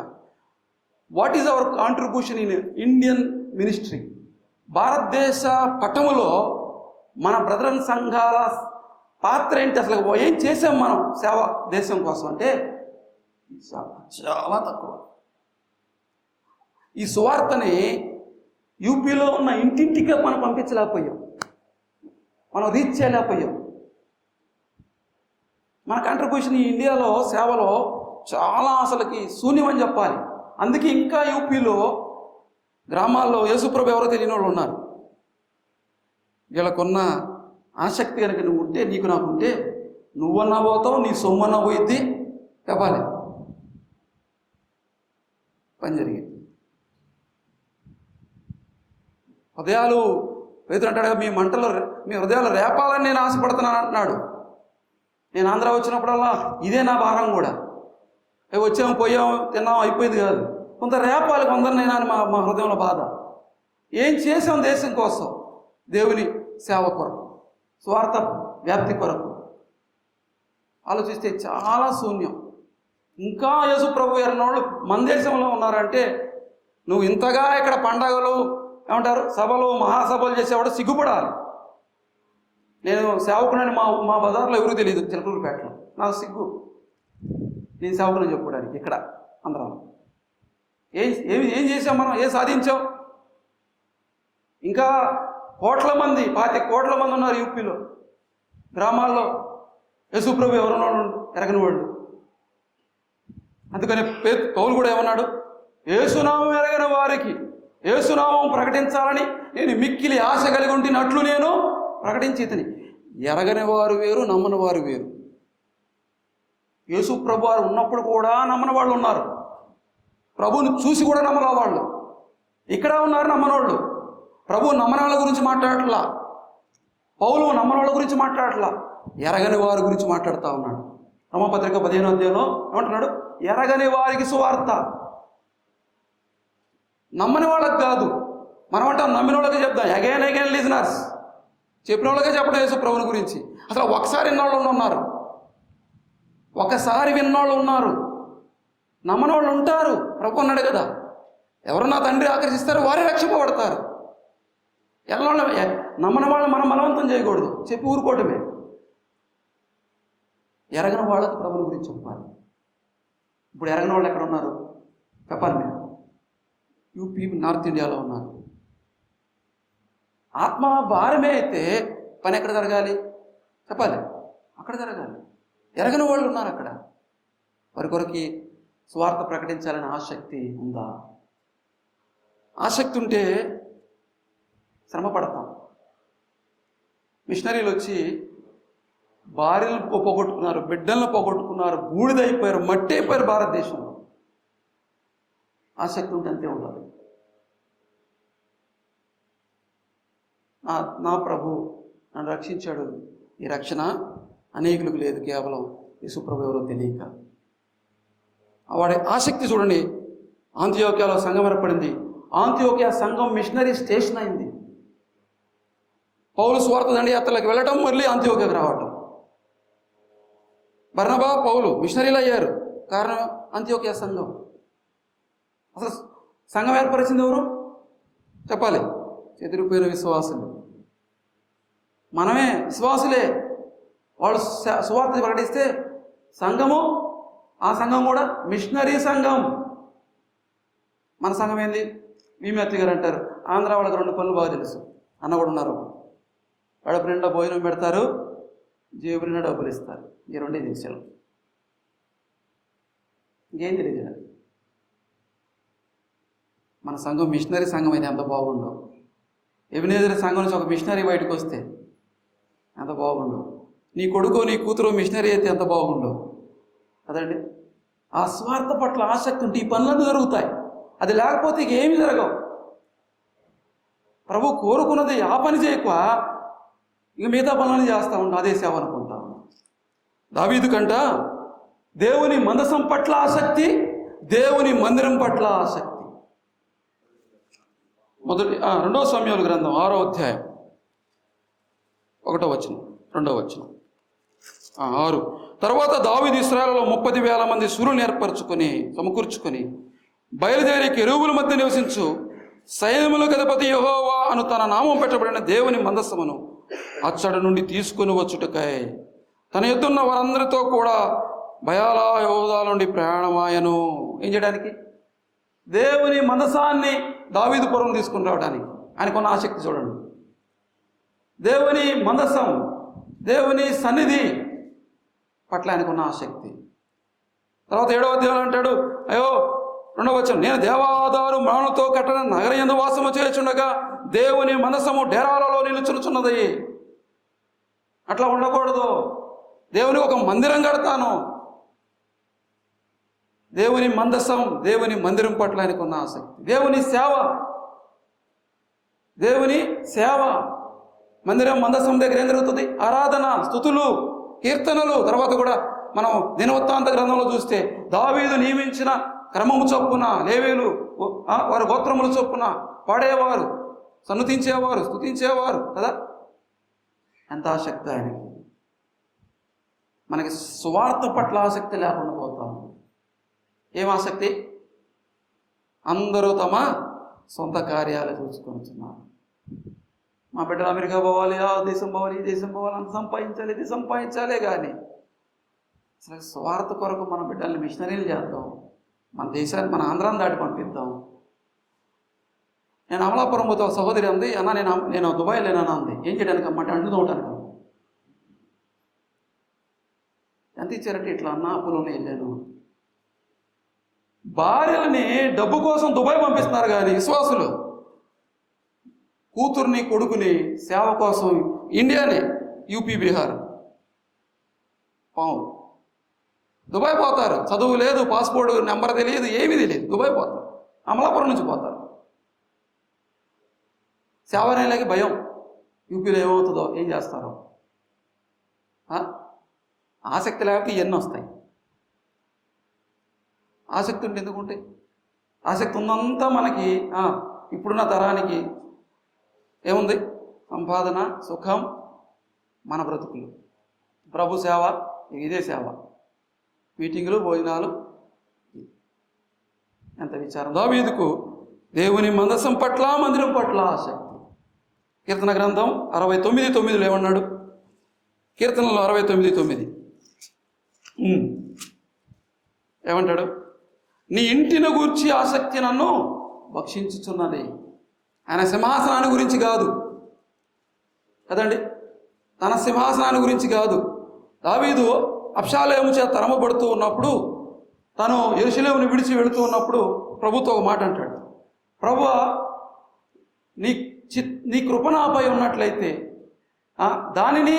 what is our contribution in Indian ministry? భారతదేశ పటములో మన బ్రదరన్ సంఘాల పాత్ర ఏంటి? అసలు ఏం చేసాం మనం సేవ దేశం కోసం అంటే చాలా తక్కువ. ఈ సువార్తని యూపీలో ఉన్న ఇంటింటికి మనం పంపించలేకపోయాం, మనం రీచ్ చేయలేకపోయాం. మన కాంట్రిబ్యూషన్ ఈ ఇండియాలో సేవలో చాలా అసలుకి శూన్యమని చెప్పాలి. అందుకే ఇంకా యూపీలో గ్రామాల్లో యేసుప్రభు ఎవరో తెలియని వాళ్ళు ఉన్నారు. వీళ్ళకున్న ఆసక్తి కనుక నువ్వు ఉంటే, నీకు నాకుంటే, నువ్వన్నా పోతావు, నీ సొమ్మన్నా పోయిద్ది, చెప్పాలి, పని జరిగింది. హృదయాలు పేతురు అంటాడు, మీ హృదయాలు రేపాలని నేను ఆశపడుతున్నాను అంటున్నాడు. నేను ఆంధ్ర వచ్చినప్పుడల్లా ఇదే నా భారం కూడా. వచ్చాము, పోయాము, తిన్నాము, అయిపోయింది కాదు. కొంత రేపాలి కొందరినైనా అని మా హృదయంలో బాధ. ఏం చేసాం దేశం కోసం? దేవుని సేవ కొరకు, స్వార్థ వ్యాప్తి కొరకు ఆలోచిస్తే చాలా శూన్యం. ఇంకా యేసు ప్రభు ఎన్నోళ్ళు మన దేశంలో ఉన్నారంటే, నువ్వు ఇంతగా ఇక్కడ పండగలు ఏమంటారు సభలు మహాసభలు చేసేవాడు సిగ్గుపడాలి. నేను సేవకునని మా బజార్లో ఎవరు తెలియదు, చిలకలూరుపేటలో. నాకు సిగ్గు, నేను సేవకుని చెప్పుకోవడానికి. ఇక్కడ అందరం ఏం చేసాం మనం? ఏం సాధించాం? ఇంకా కోట్ల మంది 25 కోట్ల మంది ఉన్నారు యూపీలో, గ్రామాల్లో యేసుప్రభు ఎవరున్నాడు ఎరగని వాళ్ళు. అందుకని పౌలు కూడా ఏమన్నాడు? యేసునామం ఎరగని వారికి యేసునామం ప్రకటించాలని నేను మిక్కిలి ఆశ కలిగి ఉంటున్నట్లు నేను ప్రకటించి తిని. ఎరగని వారు వేరు, నమ్మని వారు వేరు. యేసు ప్రభు వారు ఉన్నప్పుడు కూడా నమ్మని వాళ్ళు ఉన్నారు, ప్రభువుని చూసి కూడా నమ్మల వాళ్ళు. ఇక్కడ ఉన్నారు నమ్మనోళ్ళు. ప్రభు నమ్మని వాళ్ళ గురించి మాట్లాడట్లా, పౌలు నమ్మని వాళ్ళ గురించి మాట్లాడట్లా, ఎరగని వారి గురించి మాట్లాడుతూ ఉన్నాడు. రోమపత్రిక 15వ అధ్యాయంలో ఏమంటున్నాడు? ఎరగని వారికి సువార్త. నమ్మని వాళ్ళకి కాదు, మనం అంటాం నమ్మిన వాళ్ళకే చెప్తాం. అగైన్ లిజనర్స్, చెప్పిన వాళ్ళకే చెప్పడం యేసు ప్రభుని గురించి. అసలు ఒకసారి విన్నోళ్ళు ఉన్నారు, ఒకసారి విన్నోళ్ళు ఉన్నారు, నమ్మని వాళ్ళు ఉంటారు. ప్రభు అన్నాడు కదా, ఎవరు నా తండ్రి ఆకర్షిస్తారో వారే రక్షింపబడతారు. ఎన్నోళ్ళ నమ్మని వాళ్ళని మనం బలవంతం చేయకూడదు, చెప్పి ఊరుకోవటమే. ఎరగని వాళ్ళకి ప్రభుని గురించి చెప్పాలి. ఇప్పుడు ఎరగని వాళ్ళు ఎక్కడ ఉన్నారు చెప్పాలి. మీరు యూపీ నార్త్ ఇండియాలో ఉన్నారు. ఆత్మ భారమే అయితే పని ఎక్కడ జరగాలి చెప్పాలి, అక్కడ జరగాలి. ఎరగని వాళ్ళు ఉన్నారు అక్కడ. వారి కొరకు స్వార్థ ప్రకటించాలని ఆసక్తి ఉందా? ఆసక్తి ఉంటే శ్రమ పడతాం. మిషనరీలు వచ్చి భార్యలను పోగొట్టుకున్నారు, బిడ్డలను పోగొట్టుకున్నారు, బూడిదైపోయారు, మట్టి అయిపోయారు భారతదేశంలో. ఆసక్తి ఉంటే అంతే ఉండాలి. నా ప్రభు నన్ను రక్షించాడు. ఈ రక్షణ అనేకులకు లేదు, కేవలం యేసుప్రభు ఎవరో తెలియక. వాడి ఆసక్తి చూడండి. ఆంతియోక్యాలో సంఘం ఏర్పడింది. ఆంతియోక్య సంఘం మిషనరీ స్టేషన్ అయింది. పౌలు స్వార్థ దండయాత్రలకు వెళ్ళటం, మళ్ళీ ఆంతియోక్యకు రావటం. బర్నబా, పౌలు మిషనరీలు అయ్యారు. కారణం ఆంతియోక్య సంఘం. అసలు సంఘం ఏర్పరిచింది ఎవరు చెప్పాలి? చెదిరిపోయిన విశ్వాసులు. మనమే విశ్వాసులే. వాళ్ళు సువార్త ప్రకటిస్తే సంఘము, ఆ సంఘం కూడా మిషనరీ సంఘం. మన సంఘం ఏంది? భీమేత్తి గారు అంటారు, ఆంధ్ర వాళ్ళకి 2 పనులు బాగా తెలుసు. అన్న కూడా ఉన్నారు. కడుపు నిండా భోజనం పెడతారు, జేబు నిండా డబ్బులు ఇస్తారు. ఈ 2 విషయాలు. ఇంకేం తెలియదు. మన సంఘం మిషనరీ సంఘం అయితే ఎంత బాగుండో. ఎబినేజర్ సంఘం నుంచి ఒక మిషనరీ బయటకు వస్తే ఎంత బాగుండో. నీ కొడుకో నీ కూతురు మిషనరీ అయితే ఎంత బాగుండో కదండి. ఆ స్వార్థ పట్ల ఆసక్తి ఉంటే ఈ పనులన్నీ జరుగుతాయి. అది లేకపోతే ఇక ఏమి జరగవు. ప్రభు కోరుకున్నది ఆ పని చేయక ఇక మిగతా పనులను చేస్తూ ఉంటాం. అదే సేవ అనుకుంటా. దావీదు కంట దేవుని మందసం పట్ల ఆసక్తి, దేవుని మందిరం పట్ల ఆసక్తి. 2వ సమూయేలు గ్రంథం 6వ అధ్యాయం 1వ వచనం 2వ వచనం 6. తర్వాత దావీదు ఇశ్రాయేలులో 30,000 మంది శూరులను సమకూర్చుకొని బయలుదేరి కెరూబుల మధ్య నివసించు సైన్యములకు అధిపతి యెహోవా అను తన నామం పెట్టబడిన దేవుని మందసమును అచ్చడి నుండి తీసుకుని వచ్చుటకై తన ఎదున్న వారందరితో కూడా భయాల యోధాల నుండి ప్రయాణమాయను. ఏం చేయడానికి? దేవుని మందసాన్ని దావీదుపురం తీసుకుని రావడానికి ఆయనకున్న ఆసక్తి చూడండి. దేవుని మందసం, దేవుని సన్నిధి పట్ల ఆయనకున్న ఆసక్తి. తర్వాత 7వ అధ్యాయంలో అంటాడు, అయ్యో 2వ వచనం, నేను దేవాదారు మ్రాణుతో కట్టిన నగర యందు వాసము చేయుచుండగా దేవుని మనసము డేరాలలో నిలుచున్నది. అట్లా ఉండకూడదు. దేవుని ఒక మందిరం కడతాను. దేవుని మందసం, దేవుని మందిరం పట్ల ఆయనకున్న ఆసక్తి. దేవుని సేవ మందసం దగ్గర ఏం జరుగుతుంది? ఆరాధన, స్తుతులు, కీర్తనలు. తర్వాత కూడా మనం దినవృత్తాంత గ్రంథంలో చూస్తే దావీదు నియమించిన క్రమము చొప్పున లేవీయులు వారి గోత్రముల చొప్పున పాడేవారు, సన్నుతించేవారు, స్తుతించేవారు కదా. ఎంత ఆసక్తి ఆయనకి. మనకి సువార్త పట్ల ఆసక్తి లేకుండా పోతాం. ఏం ఆసక్తి? అందరూ తమ సొంత కార్యాలు చూసుకొస్తున్నారు. మా బిడ్డలు అమెరికా పోవాలి, ఆ దేశం పోవాలి, ఈ దేశం పోవాలి, అంత సంపాదించాలి, ఇది సంపాదించాలే కానీ అసలు స్వార్థ కొరకు మన బిడ్డల్ని మిషనరీలు చేద్దాం. మన దేశాన్ని, మన ఆంధ్రాన్ని దాటి పంపిద్దాం. నేను అమలాపురం పోతే ఒక సహోదరి అంది, అన్న నేను దుబాయ్ లేనన్నా అంది. ఏం చేయడానికి అమ్మంటే అంటుతూ ఉంటాను. ఎంత ఇచ్చారంటే ఇట్లా అన్న అప్పులోనే వెళ్ళాను. భార్యలని డబ్బు కోసం దుబాయ్ పంపిస్తున్నారు కానీ విశ్వాసులు కూతుర్ని కొడుకుని సేవ కోసం ఇండియానే, యూపీ, బీహార్, పావు దుబాయ్ పోతారు. చదువు లేదు, పాస్పోర్ట్ నెంబర్ తెలియదు, ఏమీ తెలియదు, దుబాయ్ పోతారు. అమలాపురం నుంచి పోతారు. సేవనేలాగే భయం, యూపీలో ఏమవుతుందో, ఏం చేస్తారో. ఆసక్తి లేకపోతే ఇవన్నీ వస్తాయి. ఆసక్తి ఉంటే ఎందుకుంటే, ఆసక్తి ఉందంతా మనకి ఇప్పుడున్న తరానికి ఏముంది? సంపాదన, సుఖం, మన బ్రతుకులు, ప్రభు సేవ, ఇదే సేవ, మీటింగులు, భోజనాలు. ఎంత విచారం! దావీదుకు దేవుని మందసం పట్ల, మందిరం పట్ల ఆసక్తి. కీర్తన గ్రంథం 69:9 ఏమన్నాడు? కీర్తనలో 69:9 ఏమంటాడు? నీ ఇంటిని గూర్చి ఆసక్తి నన్ను భక్షించుచున్నది. ఆయన సింహాసనాన్ని గురించి కాదు కదండి, తన సింహాసనాన్ని గురించి కాదు. దావీదు అబ్షాలోము చేత తరమబడుతూ ఉన్నప్పుడు, తను యెరూషలేమును విడిచి వెళుతూ ఉన్నప్పుడు ప్రభుతో ఒక మాట అంటాడు. ప్రభువా, నీ కృప నాపై ఉన్నట్లయితే దానిని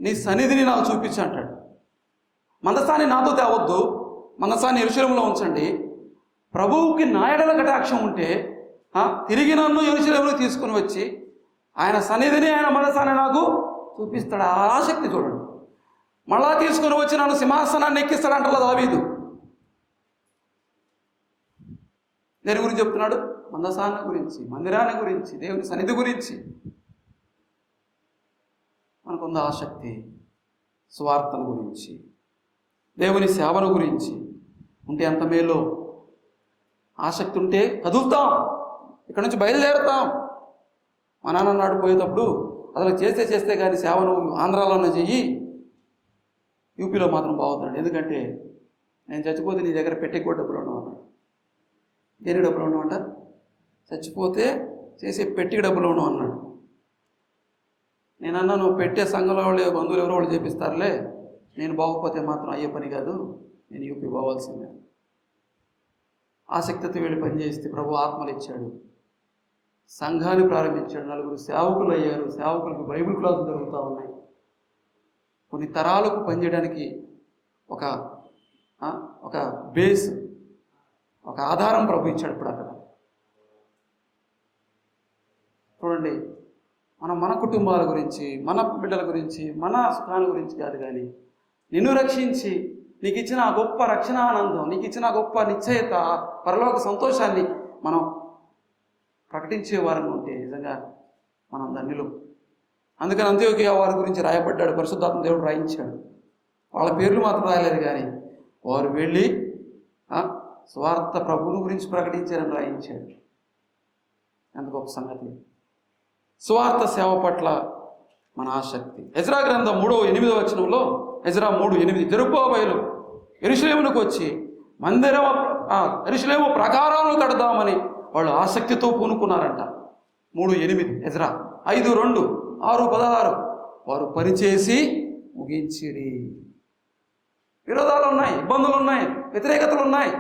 నీ సన్నిధిని నాకు చూపించి అంటాడు. మందసాన్ని నాతో తేవద్దు, మందసాన్ని యెరూషలేములో ఉంచండి. ప్రభువుకి నా యెడల కటాక్షం ఉంటే తిరిగి నన్ను యెరూషలేములోకి తీసుకుని వచ్చి ఆయన సన్నిధిని, ఆయన మందసాన్ని నాకు చూపిస్తాడు. ఆసక్తి చూడండి. మళ్ళా తీసుకుని వచ్చి నన్ను సింహాసనాన్ని ఎక్కిస్తాడంటాడు దావీదు. దేని గురించి చెప్తున్నాడు? మందసాన్ని గురించి, మందిరాన్ని గురించి, దేవుని సన్నిధి గురించి. మనకుంది ఆసక్తి సువార్తను గురించి, దేవుని సేవను గురించి ఉంటే ఎంత మేలో. ఆసక్తి ఉంటే కదులుతాం, ఇక్కడ నుంచి బయలుదేరుతాం. మా నాన్న నాడు పోయేటప్పుడు అసలు చేస్తే కానీ సేవను ఆంధ్రాలోనే చెయ్యి, యూపీలో మాత్రం బాగుతున్నాడు. ఎందుకంటే నేను చచ్చిపోతే నీ దగ్గర పెట్టే కూడా డబ్బులు ఉండవు అన్నాడు. దేని డబ్బులు ఉండవంట? చచ్చిపోతే చేసే పెట్టికి డబ్బులు ఉండవు అన్నాడు. నేనన్నా నువ్వు పెట్టే సంఘంలో వాళ్ళు బంధువులు ఎవరో వాళ్ళు చేపిస్తారులే, నేను బాగోపోతే మాత్రం అయ్యే పని కాదు, నేను యూపీ పోవాల్సిందే. ఆసక్తితో వెళ్ళి పనిచేస్తే ప్రభు ఆత్మలు ఇచ్చాడు, సంఘాన్ని ప్రారంభించాడు, 4 సేవకులు అయ్యారు. సేవకులకు బైబిల్ క్లాసులు జరుగుతూ ఉన్నాయి. కొన్ని తరాలకు పనిచేయడానికి ఒక బేస్, ఒక ఆధారం ప్రభు ఇచ్చాడు. ఇప్పుడు అక్కడ చూడండి, మన కుటుంబాల గురించి, మన బిడ్డల గురించి, మన సుఖాల గురించి కాదు కానీ నిన్ను రక్షించి నీకు ఇచ్చిన గొప్ప రక్షణానందం, నీకు ఇచ్చిన గొప్ప నిశ్చయత, పరలోక సంతోషాన్ని మనం ప్రకటించే వారంగా ఉంటే నిజంగా మనం ధన్యులు. అందుకని అంత్యోకియ వారి గురించి రాయబడ్డాడు, పరిశుద్ధాత్మ దేవుడు రాయించాడు. వాళ్ళ పేర్లు మాత్రం రాయలేదు కానీ వారు వెళ్ళి స్వార్థ ప్రభువుని గురించి ప్రకటించారని రాయించాడు. ఎంత గొప్ప సంగతి! స్వార్థ సేవ పట్ల మన ఆసక్తి. ఎజ్రా గ్రంథం 3:8 వచనంలో, ఎజ్రా 3:8 జెరుబ్బాబెలు యెరూషలేమునకు వచ్చి యెరూషలేము ప్రాకారాలను కడదామని వాళ్ళు ఆసక్తితో పూనుకున్నారంట. 3:8 ఎజ్రా. 5:2 6:16 వారు పనిచేసి ముగించిరి. విరోధాలు ఉన్నాయి, ఇబ్బందులు ఉన్నాయి, వ్యతిరేకతలు ఉన్నాయి.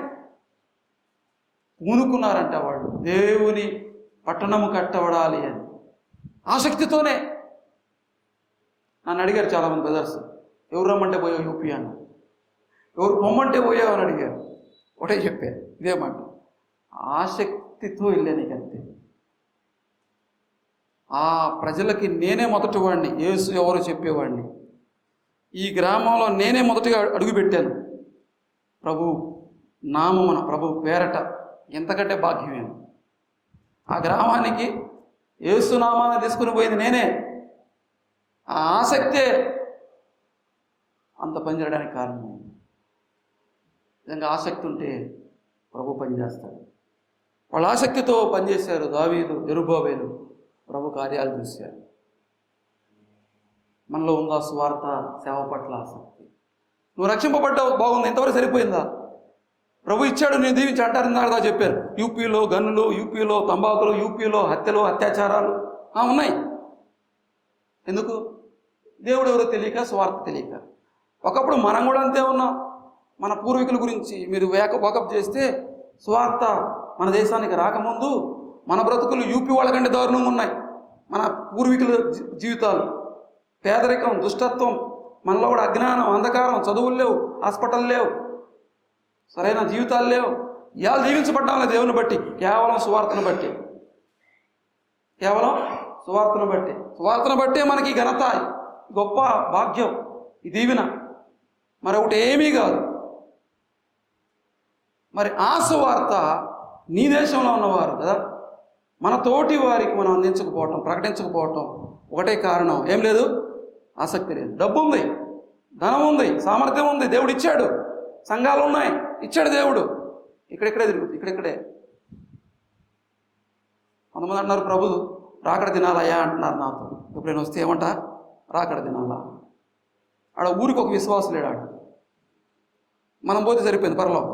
పూనుకున్నారంట వాళ్ళు దేవుని పట్టణము కట్టబడాలి అని ఆసక్తితోనే. నన్ను అడిగారు చాలామంది బ్రదర్స్, ఎవరు రమ్మంటే పోయావు యూపీ అన్న, ఎవరు పొమ్మంటే పోయావు అని అడిగారు. ఒకటే చెప్పారు, ఇదే మాట, ఆసక్తితో వెళ్ళాను. నీకు అంతే. ఆ ప్రజలకి నేనే మొదటి వాడిని, యేసు ఎవరో చెప్పేవాడిని. ఈ గ్రామంలో నేనే మొదటిగా అడుగుపెట్టాను ప్రభు నామమున, ప్రభు పేరట. ఎంతకంటే భాగ్యమేను. ఆ గ్రామానికి యేసు నామాన్ని తీసుకుని పోయింది నేనే. ఆ ఆసక్తే అంత పని చేయడానికి కారణం. నిజంగా ఆసక్తి ఉంటే ప్రభు పనిచేస్తాడు. వాళ్ళు ఆసక్తితో పనిచేశారు. దావీదు, యెరుబ్బయలు ప్రభు కార్యాలు చూశారు. మనలో ఉందా సువార్త సేవ పట్ల ఆసక్తి? నువ్వు రక్షింపబడ్డావు, బాగుంది, ఇంతవరకు సరిపోయిందా? ప్రభు ఇచ్చాడు, నేను దీవించి అంటారు. ఇందాక చెప్పారు, యూపీలో గన్నులు, యూపీలో తంబాకులు, యూపీలో హత్యలు, అత్యాచారాలు ఉన్నాయి. ఎందుకు? దేవుడు ఎవరో తెలియక, స్వార్థ తెలియక. ఒకప్పుడు మనం కూడా అంతే ఉన్నాం. మన పూర్వీకుల గురించి మీరు వాకప్ చేస్తే, స్వార్థ మన దేశానికి రాకముందు మన బ్రతుకులు యూపీ వాళ్ళకంటే దారుణంగా ఉన్నాయి. మన పూర్వీకుల జీవితాలు, పేదరికం, దుష్టత్వం, మనలో కూడా అజ్ఞానం, అంధకారం, చదువులు లేవు, హాస్పిటల్ లేవు, సరైన జీవితాలు లేవు. ఇవాళ జీవించబడ్డాం దేవుని బట్టి, కేవలం సువార్తను బట్టి, కేవలం సువార్తను బట్టి. సువార్తను బట్టే మనకి ఘనత, గొప్ప భాగ్యం, ఈ దీవెన, మరొకటి ఏమీ కాదు. మరి ఆ సువార్త నీ దేశంలో ఉన్నవారు కదా, మన తోటి వారికి మనం అందించకపోవటం, ప్రకటించకపోవటం ఒకటే కారణం. ఏం లేదు, ఆసక్తి లేదు. డబ్బు ఉంది, ధనం ఉంది, సామర్థ్యం ఉంది, దేవుడు ఇచ్చాడు, సంఘాలు ఉన్నాయి, ఇచ్చాడు దేవుడు. ఇక్కడెక్కడే తిరుగుతుంది, ఇక్కడెక్కడే. కొంతమంది అంటున్నారు, ప్రభు రాకడ దినాలయ్యా అంటున్నారు నాతో. ఎప్పుడైనా వస్తే ఏమంట, రాకడ దినాలా? ఆడ ఊరికి ఒక విశ్వాసం లేడాడు. మనం పోతే సరిపోయింది పరలోకం.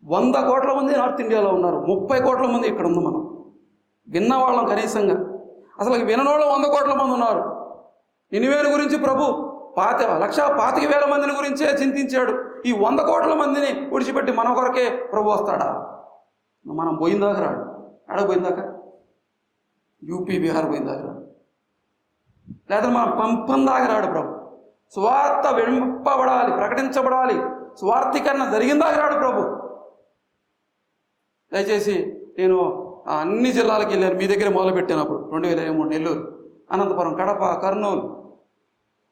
100 కోట్ల మంది నార్త్ ఇండియాలో ఉన్నారు, 30 కోట్ల మంది ఇక్కడ ఉంది. మనం విన్నవాళ్ళం కనీసంగా, అసలు విననోళ్ళం 100 కోట్ల మంది ఉన్నారు. నినివేల గురించి ప్రభు 1,25,000 మందిని గురించే చింతించాడు. ఈ 100 కోట్ల మందిని విడిచిపెట్టి మన కొరకే ప్రభు వస్తాడా? మనం పోయిందాక రాడు. ఆడ పోయిందాక యూపీ, బీహార్ పోయిందాక రాడు, లేదా మనం పంపందాక రాడు ప్రభు. స్వార్థ వింపబడాలి, ప్రకటించబడాలి, స్వార్థీకరణ జరిగిందాక రాడు ప్రభు. దయచేసి నేను అన్ని జిల్లాలకు వెళ్ళాను. మీ దగ్గర మొదలుపెట్టాను అప్పుడు 2023 నెల్లూరు, అనంతపురం, కడప, కర్నూలు,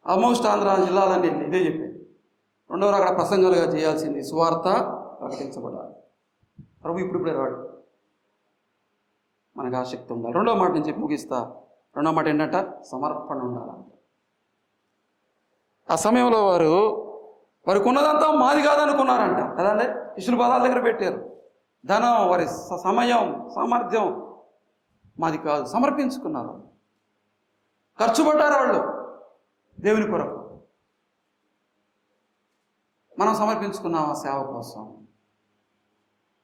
ఆల్మోస్ట్ ఆంధ్ర జిల్లాలన్నీ ఇదే చెప్పాను. రెండవది అక్కడ ప్రసంగాలుగా చేయాల్సింది సువార్త ప్రకటించబడాలి. ప్రభు ఇప్పుడిప్పుడే రాడు, మనకు ఆసక్తి ఉండాలి. రెండవ మాట నేను చెప్పి ముగిస్తా. రెండవ మాట ఏంటంట, సమర్పణ ఉండాలంట. ఆ సమయంలో వారికి ఉన్నదంతా మాది కాదనుకున్నారంట కదండి. శిష్యుల పదాల దగ్గర పెట్టారు. ధనం, వారి సమయం, సామర్థ్యం మాది కాదు. సమర్పించుకున్నారు, ఖర్చు పడ్డారు వాళ్ళు దేవుని కొరకు. మనం సమర్పించుకున్నాం ఆ సేవ కోసం.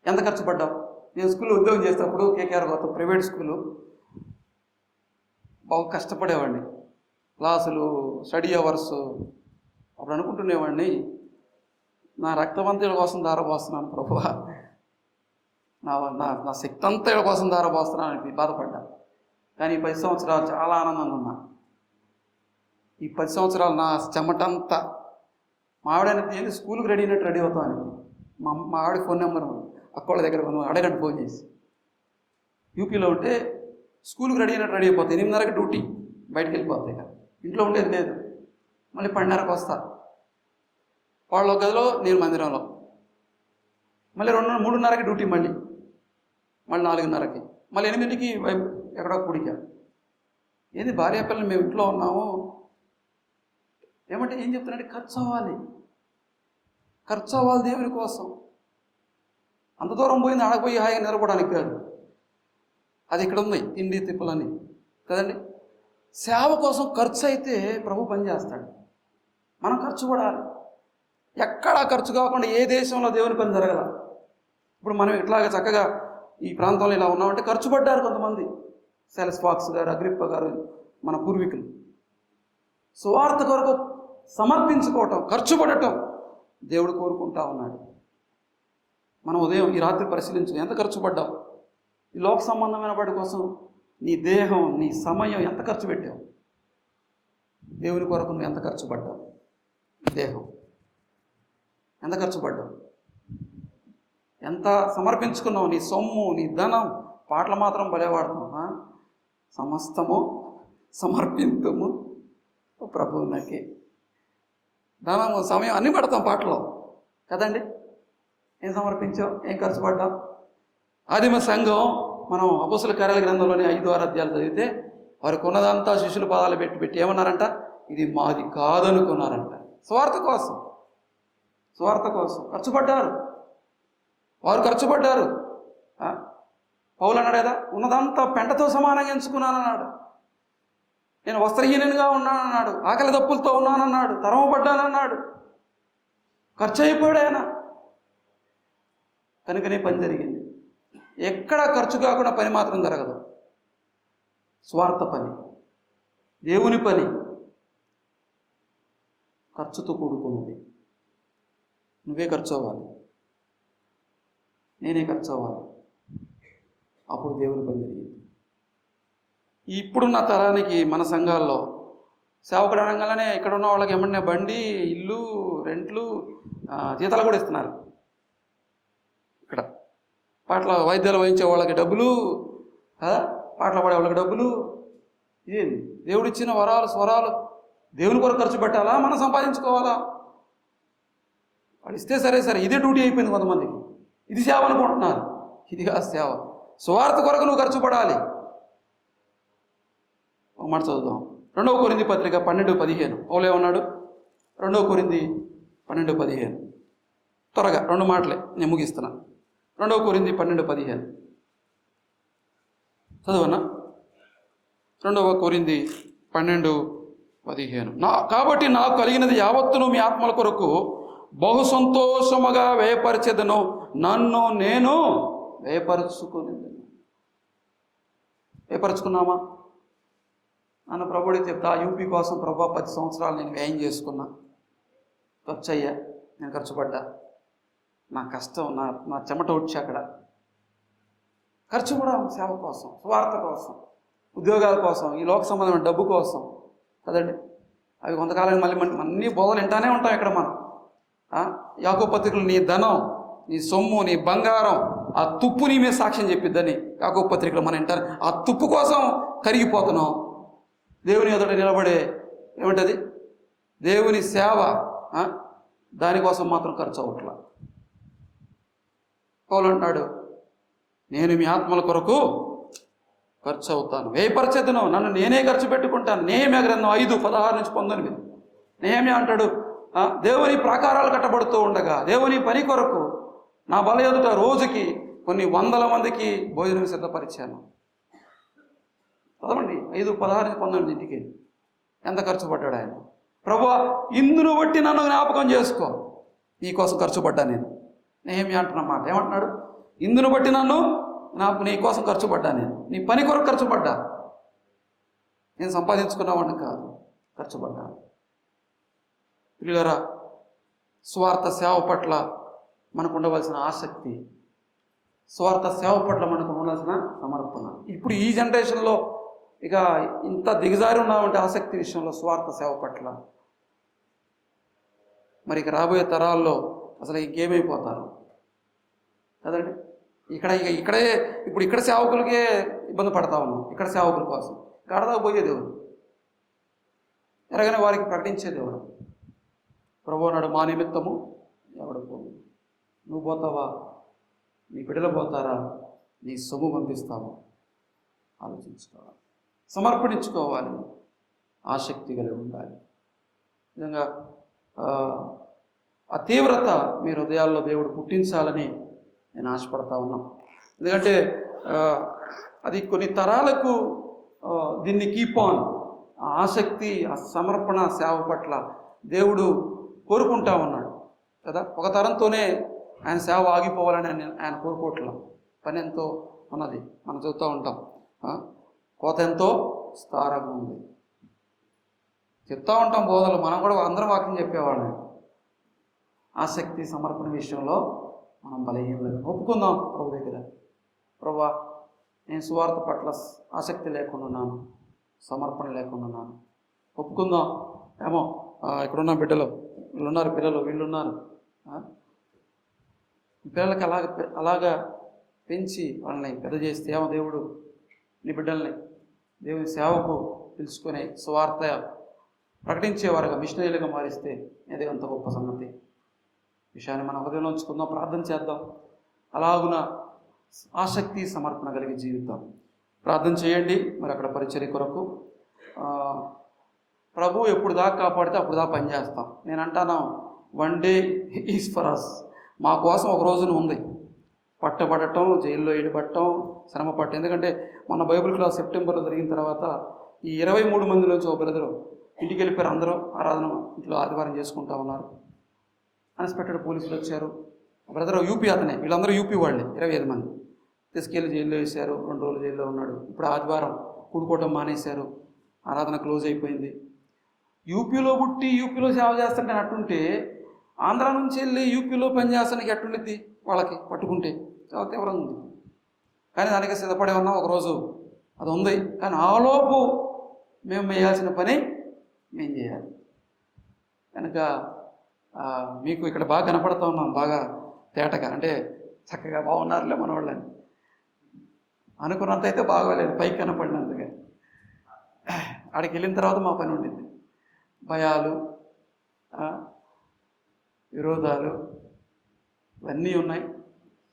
ఎంత ఖర్చు పడ్డాం? నేను స్కూల్లో ఉద్యోగం చేసేటప్పుడు కేకేఆర్ గౌతమ్ ప్రైవేట్ స్కూలు, బాగా కష్టపడేవాడిని. క్లాసులు, స్టడీ అవర్స్. అప్పుడు అనుకుంటునేవాడిని, నా రక్తవంతుల కోసం ధారపోస్తున్నాను ప్రభువా, నా శక్తి అంతా వీళ్ళ కోసం ధారపోస్తున్నాను అని బాధపడ్డా. కానీ ఈ 10 సంవత్సరాలు చాలా ఆనందంగా ఉన్నా. ఈ 10 సంవత్సరాలు నా చెమటంతా మా ఆవిడనికి ఏంటి, స్కూల్కి రెడీ అయినట్టు రెడీ అవుతాను. మా ఆవిడ ఫోన్ నెంబర్ అక్కోళ్ళ దగ్గర అడగండి ఫోన్ చేసి. యూపీలో ఉంటే స్కూల్కి రెడీ అయినట్టు రెడీ అయిపోతాయి. 8:30కి డ్యూటీ, బయటికి వెళ్ళిపోతాయి కదా, ఇంట్లో ఉండేది లేదు. మళ్ళీ 12:30కి వస్తా, వాళ్ళ గదిలో నేను మందిరంలో. మళ్ళీ 3:30కి డ్యూటీ, మళ్ళీ 4:30కి, మళ్ళీ 8కి ఎక్కడో కూడిక. ఏంది భార్య పిల్లలు మేము ఇంట్లో ఉన్నాము. ఏమంటే ఏం చెప్తున్నాంటే, ఖర్చు అవ్వాలి దేవుని కోసం. అంత దూరం పోయింది, ఆడపోయి హాయిగా నిలబడడానికి కాదు. అది ఇక్కడ ఉంది, తిండి తిప్పలని కదండి. సేవ కోసం ఖర్చు అయితే ప్రభు పనిచేస్తాడు. మనం ఖర్చు పడాలి. ఎక్కడా ఖర్చు కాకుండా ఏ దేశంలో దేవుని పని జరగల. ఇప్పుడు మనం ఇట్లాగా చక్కగా ఈ ప్రాంతంలో ఇలా ఉన్నామంటే ఖర్చు పడ్డారు కొంతమంది. సెలస్ ఫాక్స్ గారు, అగ్రిప్ప గారు, మన పూర్వీకులు. సువార్త కొరకు సమర్పించుకోవటం, ఖర్చు పడటం దేవుడు కోరుకుంటా ఉన్నాడు. మనం ఉదయం ఈ రాత్రి పరిశీలించు, ఎంత ఖర్చు పడ్డావు? ఈ లోక సంబంధమైన వాటి కోసం నీ దేహం, నీ సమయం ఎంత ఖర్చు పెట్టావు? దేవుని కొరకు నువ్వు ఎంత ఖర్చు పడ్డావు? దేహం ఎంత ఖర్చు పడ్డావు? ఎంత సమర్పించుకున్నావు? నీ సొమ్ము, నీ ధనం. పాటలు మాత్రం భలే వాడుతున్నావు. సమస్తము సమర్పింతుము ప్రభువునకి. ధనము, సమయం అన్నీ పెడతాం పాటలో కదండి. ఏం సమర్పించాం, ఏం ఖర్చు పడ్డాం. ఆదిమ సంఘం మనం అపోస్తల కార్యాల గ్రంథంలోని 5-6 అధ్యాయాలు చదివితే వారికి ఉన్నదంతా శిష్యుల పాదాలు పెట్టి ఏమన్నారంట, ఇది మాది కాదనుకున్నారంట. స్వార్థ కోసం ఖర్చు పడ్డారు. వారు ఖర్చు పడ్డారు. పౌలు అన్నాడు కదా, ఉన్నదంతా పెంటతో సమానంగా ఎంచుకున్నానన్నాడు. నేను వస్త్రహీనంగా ఉన్నానన్నాడు, ఆకలి దప్పులతో ఉన్నానన్నాడు, తరమపడ్డానన్నాడు. ఖర్చు అయిపోయాడు ఆయన. కనుకనే పని జరిగింది. ఎక్కడ ఖర్చు కాకుండా పని మాత్రం జరగదు. స్వార్థ పని, దేవుని పని ఖర్చుతో కూడుకున్నది. నువ్వే ఖర్చు అవ్వాలి, నేనే ఖర్చు అవ్వాలి. అప్పుడు దేవుని పని జరిగింది. ఇప్పుడున్న తరానికి మన సంఘాల్లో సేవకుడు అనగానే ఇక్కడ ఉన్న వాళ్ళకి ఏమన్నా బండి, ఇల్లు, రెంట్లు, జీతాలు కూడా ఇస్తున్నారు. ఇక్కడ పాటల వైద్యాలు వహించే వాళ్ళకి డబ్బులు, పాటలు పాడే వాళ్ళకి డబ్బులు. ఇదేంది దేవుడిచ్చిన వరాలు, స్వరాలు దేవుని కొరకు ఖర్చు పెట్టాలా, మనం సంపాదించుకోవాలా? వాళ్ళు ఇస్తే సరే, ఇదే డ్యూటీ అయిపోయింది కొంతమందికి. ఇది సేవ అనుకుంటున్నారు. ఇది కాదు సేవ. స్వార్థ కొరకు నువ్వు ఖర్చు పడాలి. ఒక మాట చదువుదాం. 2వ కొరింథీ పత్రిక 12:15. పౌలు ఏమన్నాడు? 2వ కొరింథీ 12:15. త్వరగా 2 మాటలే, నేను ముగిస్తున్నా. 2వ కొరింథీ 12:15 చదువన్నా. 2వ కొరింథీ 12:15. కాబట్టి నాకు కలిగినది యావత్తును మీ ఆత్మల కొరకు బహు సంతోషముగా వ్యయపరిచెదను, నన్ను నేను వ్యయపరుచుకున్నామా? నన్ను ప్రభుడే చెప్తా, యూపీ కోసం ప్రభా 10 సంవత్సరాలు నేను వ్యయం చేసుకున్నా. ఖర్చు అయ్యా, నేను ఖర్చు పడ్డా. నా కష్టం, నా చెమట వచ్చి అక్కడ ఖర్చు కూడా సేవ కోసం, స్వార్థ కోసం, ఉద్యోగాల కోసం, ఈ లోక సంబంధమైన డబ్బు కోసం కదండి. అవి కొంతకాలం మళ్ళీ అన్ని బోధలు వింటానే ఉంటాం ఇక్కడ మనం. యాకోబు పత్రికలు నీ ధనం, నీ సొమ్ము, నీ బంగారం, ఆ తుప్పు నీ మీద సాక్ష్యం చెప్పిద్దని యాకోబు పత్రికలు మనం వింటారు. ఆ తుప్పు కోసం కరిగిపోతున్నాం. దేవుని ఎదుట నిలబడే ఏమిటది దేవుని సేవ, దానికోసం మాత్రం ఖర్చు అవ్వట్లా. పౌలు అంటున్నాడు, నేను మీ ఆత్మల కొరకు ఖర్చు అవుతాను, వ్యయపరచెదను, నన్ను నేనే ఖర్చు పెట్టుకుంటాను. నెహెమ్యా గ్రంథం 5:16-19. నెహెమ్యా అంటాడు, దేవుని ప్రాకారాలు కట్టబడుతూ ఉండగా దేవుని పని కొరకు నా బల ఎదుట రోజుకి కొన్ని 100 మందికి భోజనం సిద్ధపరిచాను. చదవండి 5:16-19 ఇంటికి ఎంత ఖర్చు పడ్డాడు ఆయన. ప్రభువా, ఇందును బట్టి నన్ను జ్ఞాపకం చేసుకో, నీకోసం ఖర్చు పడ్డా నేను. నెహెమ్యా అంటున్న మాట ఏమంటున్నాడు? ఇందును బట్టి నీ కోసం ఖర్చు పడ్డా నేను, నీ పని కొరకు ఖర్చు పడ్డా. నేను సంపాదించుకున్నావాడిని కాదు, ఖర్చు పడ్డా. ప్రియులారా, స్వార్థ సేవ పట్ల మనకు ఉండవలసిన ఆసక్తి, స్వార్థ సేవ పట్ల మనకు ఉండవలసిన సమర్పణ. ఇప్పుడు ఈ జనరేషన్లో ఇక ఇంత దిగజారి ఉన్నామంటే ఆసక్తి విషయంలో, స్వార్థ సేవ పట్ల, మరి ఇక రాబోయే తరాల్లో అసలు ఇంకేమైపోతారు కదండి. ఇక్కడ సేవకులకే ఇబ్బంది పడతా ఉన్నాం. ఇక్కడ సేవకుల కోసం గడదా పోయేది ఎవరు? ఎరగని వారికి ప్రకటించేది ఎవరు? ప్రభువు నాడు మా నిమిత్తము ఎవడు పోవు. నువ్వు పోతావా? నీ బిడ్డలు పోతారా? నీ సొమ్ము పంపిస్తావా? ఆలోచించుకోవాలి, సమర్పణించుకోవాలి, ఆసక్తి కలిగి ఉండాలి. నిజంగా ఆ తీవ్రత మీ హృదయాల్లో దేవుడు పుట్టించాలని నేను ఆశపడతా ఉన్నాం. ఎందుకంటే అది కొన్ని తరాలకు దీన్ని కీప్ ఆన్, ఆ ఆసక్తి, ఆ సమర్పణ సేవ పట్ల దేవుడు కోరుకుంటా ఉన్నాడు కదా. ఒక తరంతోనే ఆయన సేవ ఆగిపోవాలని ఆయన కోరుకోవట్లా. పని ఎంతో ఉన్నది, మనం చూస్తూ ఉంటాం. కోత ఎంతో స్థారంగా ఉంది. చెప్తా ఉంటాం బోధలు, మనం కూడా అందరం వాక్యం చెప్పేవాళ్ళం. ఆసక్తి సమర్పణ విషయంలో మనం బలహీనలు. ఒప్పుకుందాం ప్రభు దగ్గర, ప్రభువా, నేను సువార్త పట్ల ఆసక్తి లేకుండా ఉన్నాను, సమర్పణ లేకుండా ఉన్నాను. ఒప్పుకుందాం. ఏమో ఇక్కడున్న బిడ్డలు, వీళ్ళున్నారు, పిల్లలు వీళ్ళున్నారు, పిల్లలకి అలాగా పెంచి వాళ్ళని పెద్ద చేస్తే ఏమో దేవుడు నీ బిడ్డల్ని దేవుని సేవకు పిలుచుకొని సువార్త ప్రకటించేవారుగా మిషనరీలుగా మారిస్తే అది అంత గొప్ప సంగతి. విషయాన్ని మన హృదయంలో ఉంచుకుందాం, ప్రార్థన చేద్దాం. అలాగున ఆసక్తి సమర్పణ కలిగి జీవిద్దాం. ప్రార్థన చేయండి. మరి అక్కడ పరిచర్య కొరకు ప్రభు ఎప్పుడు దాకా కాపాడితే అప్పుడు దాకా పనిచేస్తాం. నేను అంటాను, 1 day ఈజ్ ఫర్ అస్. మా కోసం ఒక రోజున ఉంది. పట్టబడటం, జైల్లో ఏడిపడటం, శ్రమ పట్టడం. ఎందుకంటే మన బైబిల్ క్లాస్ సెప్టెంబర్లో జరిగిన తర్వాత ఈ 23 మంది నుంచి ఒక బ్రదరు ఇంటికి వెళ్ళిపోయారు. అందరూ ఆరాధన ఇంట్లో ఆదివారం చేసుకుంటా ఉన్నారు. అన్ఎక్స్పెక్టెడ్ పోలీసులు వచ్చారు. బ్రదర్ యూపీ అతనే, వీళ్ళందరూ యూపీ వాళ్ళే. 25 మంది తీసుకెళ్ళి జైల్లో వేశారు. 2 రోజులు జైల్లో ఉన్నాడు. ఇప్పుడు ఆదివారం కూడుకోవటం మానేశారు. ఆరాధన క్లోజ్ అయిపోయింది. యూపీలో పుట్టి యూపీలో సేవ చేస్తుంటే అట్టుంటే ఆంధ్ర నుంచి వెళ్ళి యూపీలో పనిచేస్తానికి ఎట్టుండిద్ది వాళ్ళకి పట్టుకుంటే? చాలా తీవ్రంగా ఉంది. కానీ దానికి సిద్ధపడే ఉన్నాం. ఒకరోజు అది ఉంది. కానీ ఆలోపు మేము వేయాల్సిన పని మేము చేయాలి. కనుక మీకు ఇక్కడ బాగా కనపడుతూ ఉన్నాం, బాగా తేటగా. అంటే చక్కగా బాగున్నారులే మన వాళ్ళని అనుకున్నంత అయితే బాగోలేదు, పైకి కనపడినంతగా. ఆడికి వెళ్ళిన తర్వాత మా పని ఉండింది. భయాలు, విరోధాలు ఇవన్నీ ఉన్నాయి.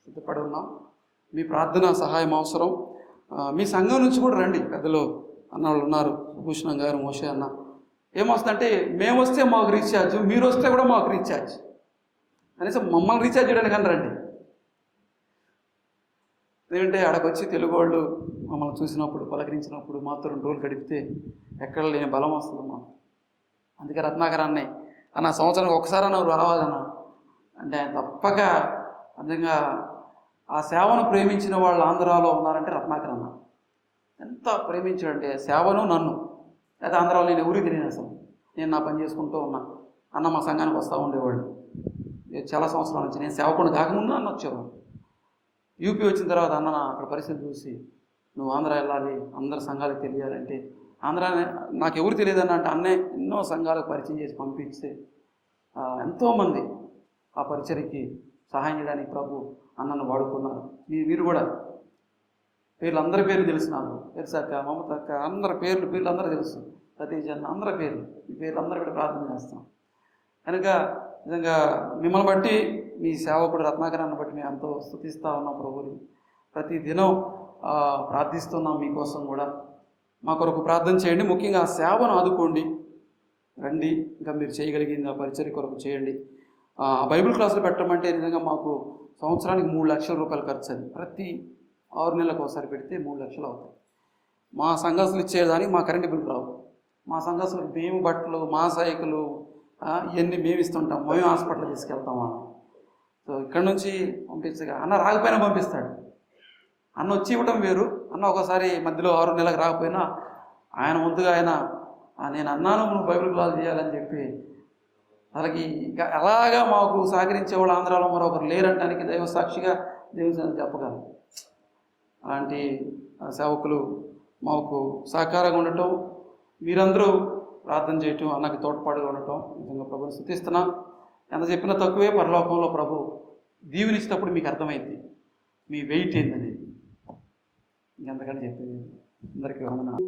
సిద్ధపడి ఉన్నాం. మీ ప్రార్థన సహాయం అవసరం. మీ సంఘం నుంచి కూడా రండి. పెద్దలు అన్నవాళ్ళు ఉన్నారు, భూషణం గారు, మోషే అన్న. ఏమొస్తుందంటే, మేము వస్తే మాకు రీఛార్జ్, మీరు వస్తే కూడా మాకు రీఛార్జ్. కనీసం మమ్మల్ని రీఛార్జ్ చేయడానికి అని రండి. ఎందుకంటే అక్కడికి తెలుగు వాళ్ళు మమ్మల్ని చూసినప్పుడు, పలకరించినప్పుడు మాతో 2 రోజులు గడిపితే ఎక్కడ లేని బలం వస్తుంది మాకు. అందుకే రత్నాకరాన్ని అన్న సంవత్సరానికి ఒకసారి నువ్వు రావాలన్నా అంటే ఆయన తప్పక నిజంగా ఆ సేవను ప్రేమించిన వాళ్ళు ఆంధ్రాలో ఉన్నారంటే రత్నాకర్ అన్న. ఎంత ప్రేమించాడంటే సేవను, నన్ను. అయితే ఆంధ్రాలో నేను ఎవరికి తెలియదు అసలు. నేను నా పని చేసుకుంటూ ఉన్నా. అన్న మా సంఘానికి వస్తూ ఉండేవాళ్ళు. చాలా సంవత్సరాల నుంచి. నేను సేవకుండా కాకముందు అన్న వచ్చేవాడు. యూపీ వచ్చిన తర్వాత అన్న అక్కడ పరిస్థితి చూసి, నువ్వు ఆంధ్ర వెళ్ళాలి, అందరి సంఘాలకు తెలియాలంటే, ఆంధ్ర నాకు ఎవరు తెలియదన్న అంటే అన్నే ఎన్నో సంఘాలకు పరిచయం చేసి పంపిస్తే ఎంతోమంది ఆ పరిచర్యకి సహాయం చేయడానికి ప్రభు అన్నను వాడుకున్నారు. మీరు కూడా పేర్లు, అందరి పేర్లు తెలుసు నాకు. తెలుసక్క, మమతక్క, అందరి పేర్లు అందరూ తెలుసు. సతీష్ అన్న, అందరి పేర్లు. ఈ పేర్లు అందరూ కూడా ప్రార్థన చేస్తాం. కనుక నిజంగా మిమ్మల్ని బట్టి, మీ సేవకుడు రత్నాకరాన్ని బట్టి మేము ఎంతో స్తుతిస్తూ ఉన్నాం ప్రభువుని. ప్రతి దినం ప్రార్థిస్తున్నాం మీకోసం కూడా. మా కొరకు ప్రార్థన చేయండి. ముఖ్యంగా ఆ సేవను ఆదుకోండి. రండి, ఇంకా మీరు చేయగలిగింది ఆ పరిచర్య కొరకు చేయండి. బైబిల్ క్లాసులు పెట్టమంటే నిజంగా మాకు సంవత్సరానికి 3 లక్షల రూపాయలు ఖర్చు. అది ప్రతి 6 నెలలకు ఒకసారి పెడితే 3 లక్షలు అవుతాయి. మా సంఘాసులు ఇచ్చేదానికి మా కరెంటు బిల్లు రావు. మా సంఘాసులకు మేము బట్టలు, మా సైకిలు ఇవన్నీ మేము ఇస్తుంటాం. మేము హాస్పిటల్ తీసుకెళ్తాం అన్న. సో ఇక్కడ నుంచి పంపించగా అన్న రాకపోయినా పంపిస్తాడు. అన్న వచ్చి ఇవ్వడం వేరు. అన్న ఒకసారి మధ్యలో 6 నెలలకు రాకపోయినా ఆయన ముందుగా ఆయన నేను అన్నాను నువ్వు బైబిల్ క్లాస్ చేయాలని చెప్పి అలాగే ఇంకా అలాగా మాకు సహకరించేవాళ్ళు ఆంధ్రాలో మరొకరు లేరంటానికి దైవ సాక్షిగా దేవుని చెప్పగలను. అలాంటి సేవకులు మాకు సహకారంగా ఉండటం, మీరందరూ ప్రార్థన చేయటం, అన్నకి తోడ్పాటుగా ఉండటం నిజంగా ప్రభుని స్తుతిస్తున్నాం. ఎంత చెప్పినా తక్కువే. పరలోకంలో ప్రభు దీవెనిచ్చినప్పుడు మీకు అర్థమైంది మీ వెయిట్ ఏందనేది. ఇంకెంతకంటే చెప్పేది. అందరికీ వందనాలు.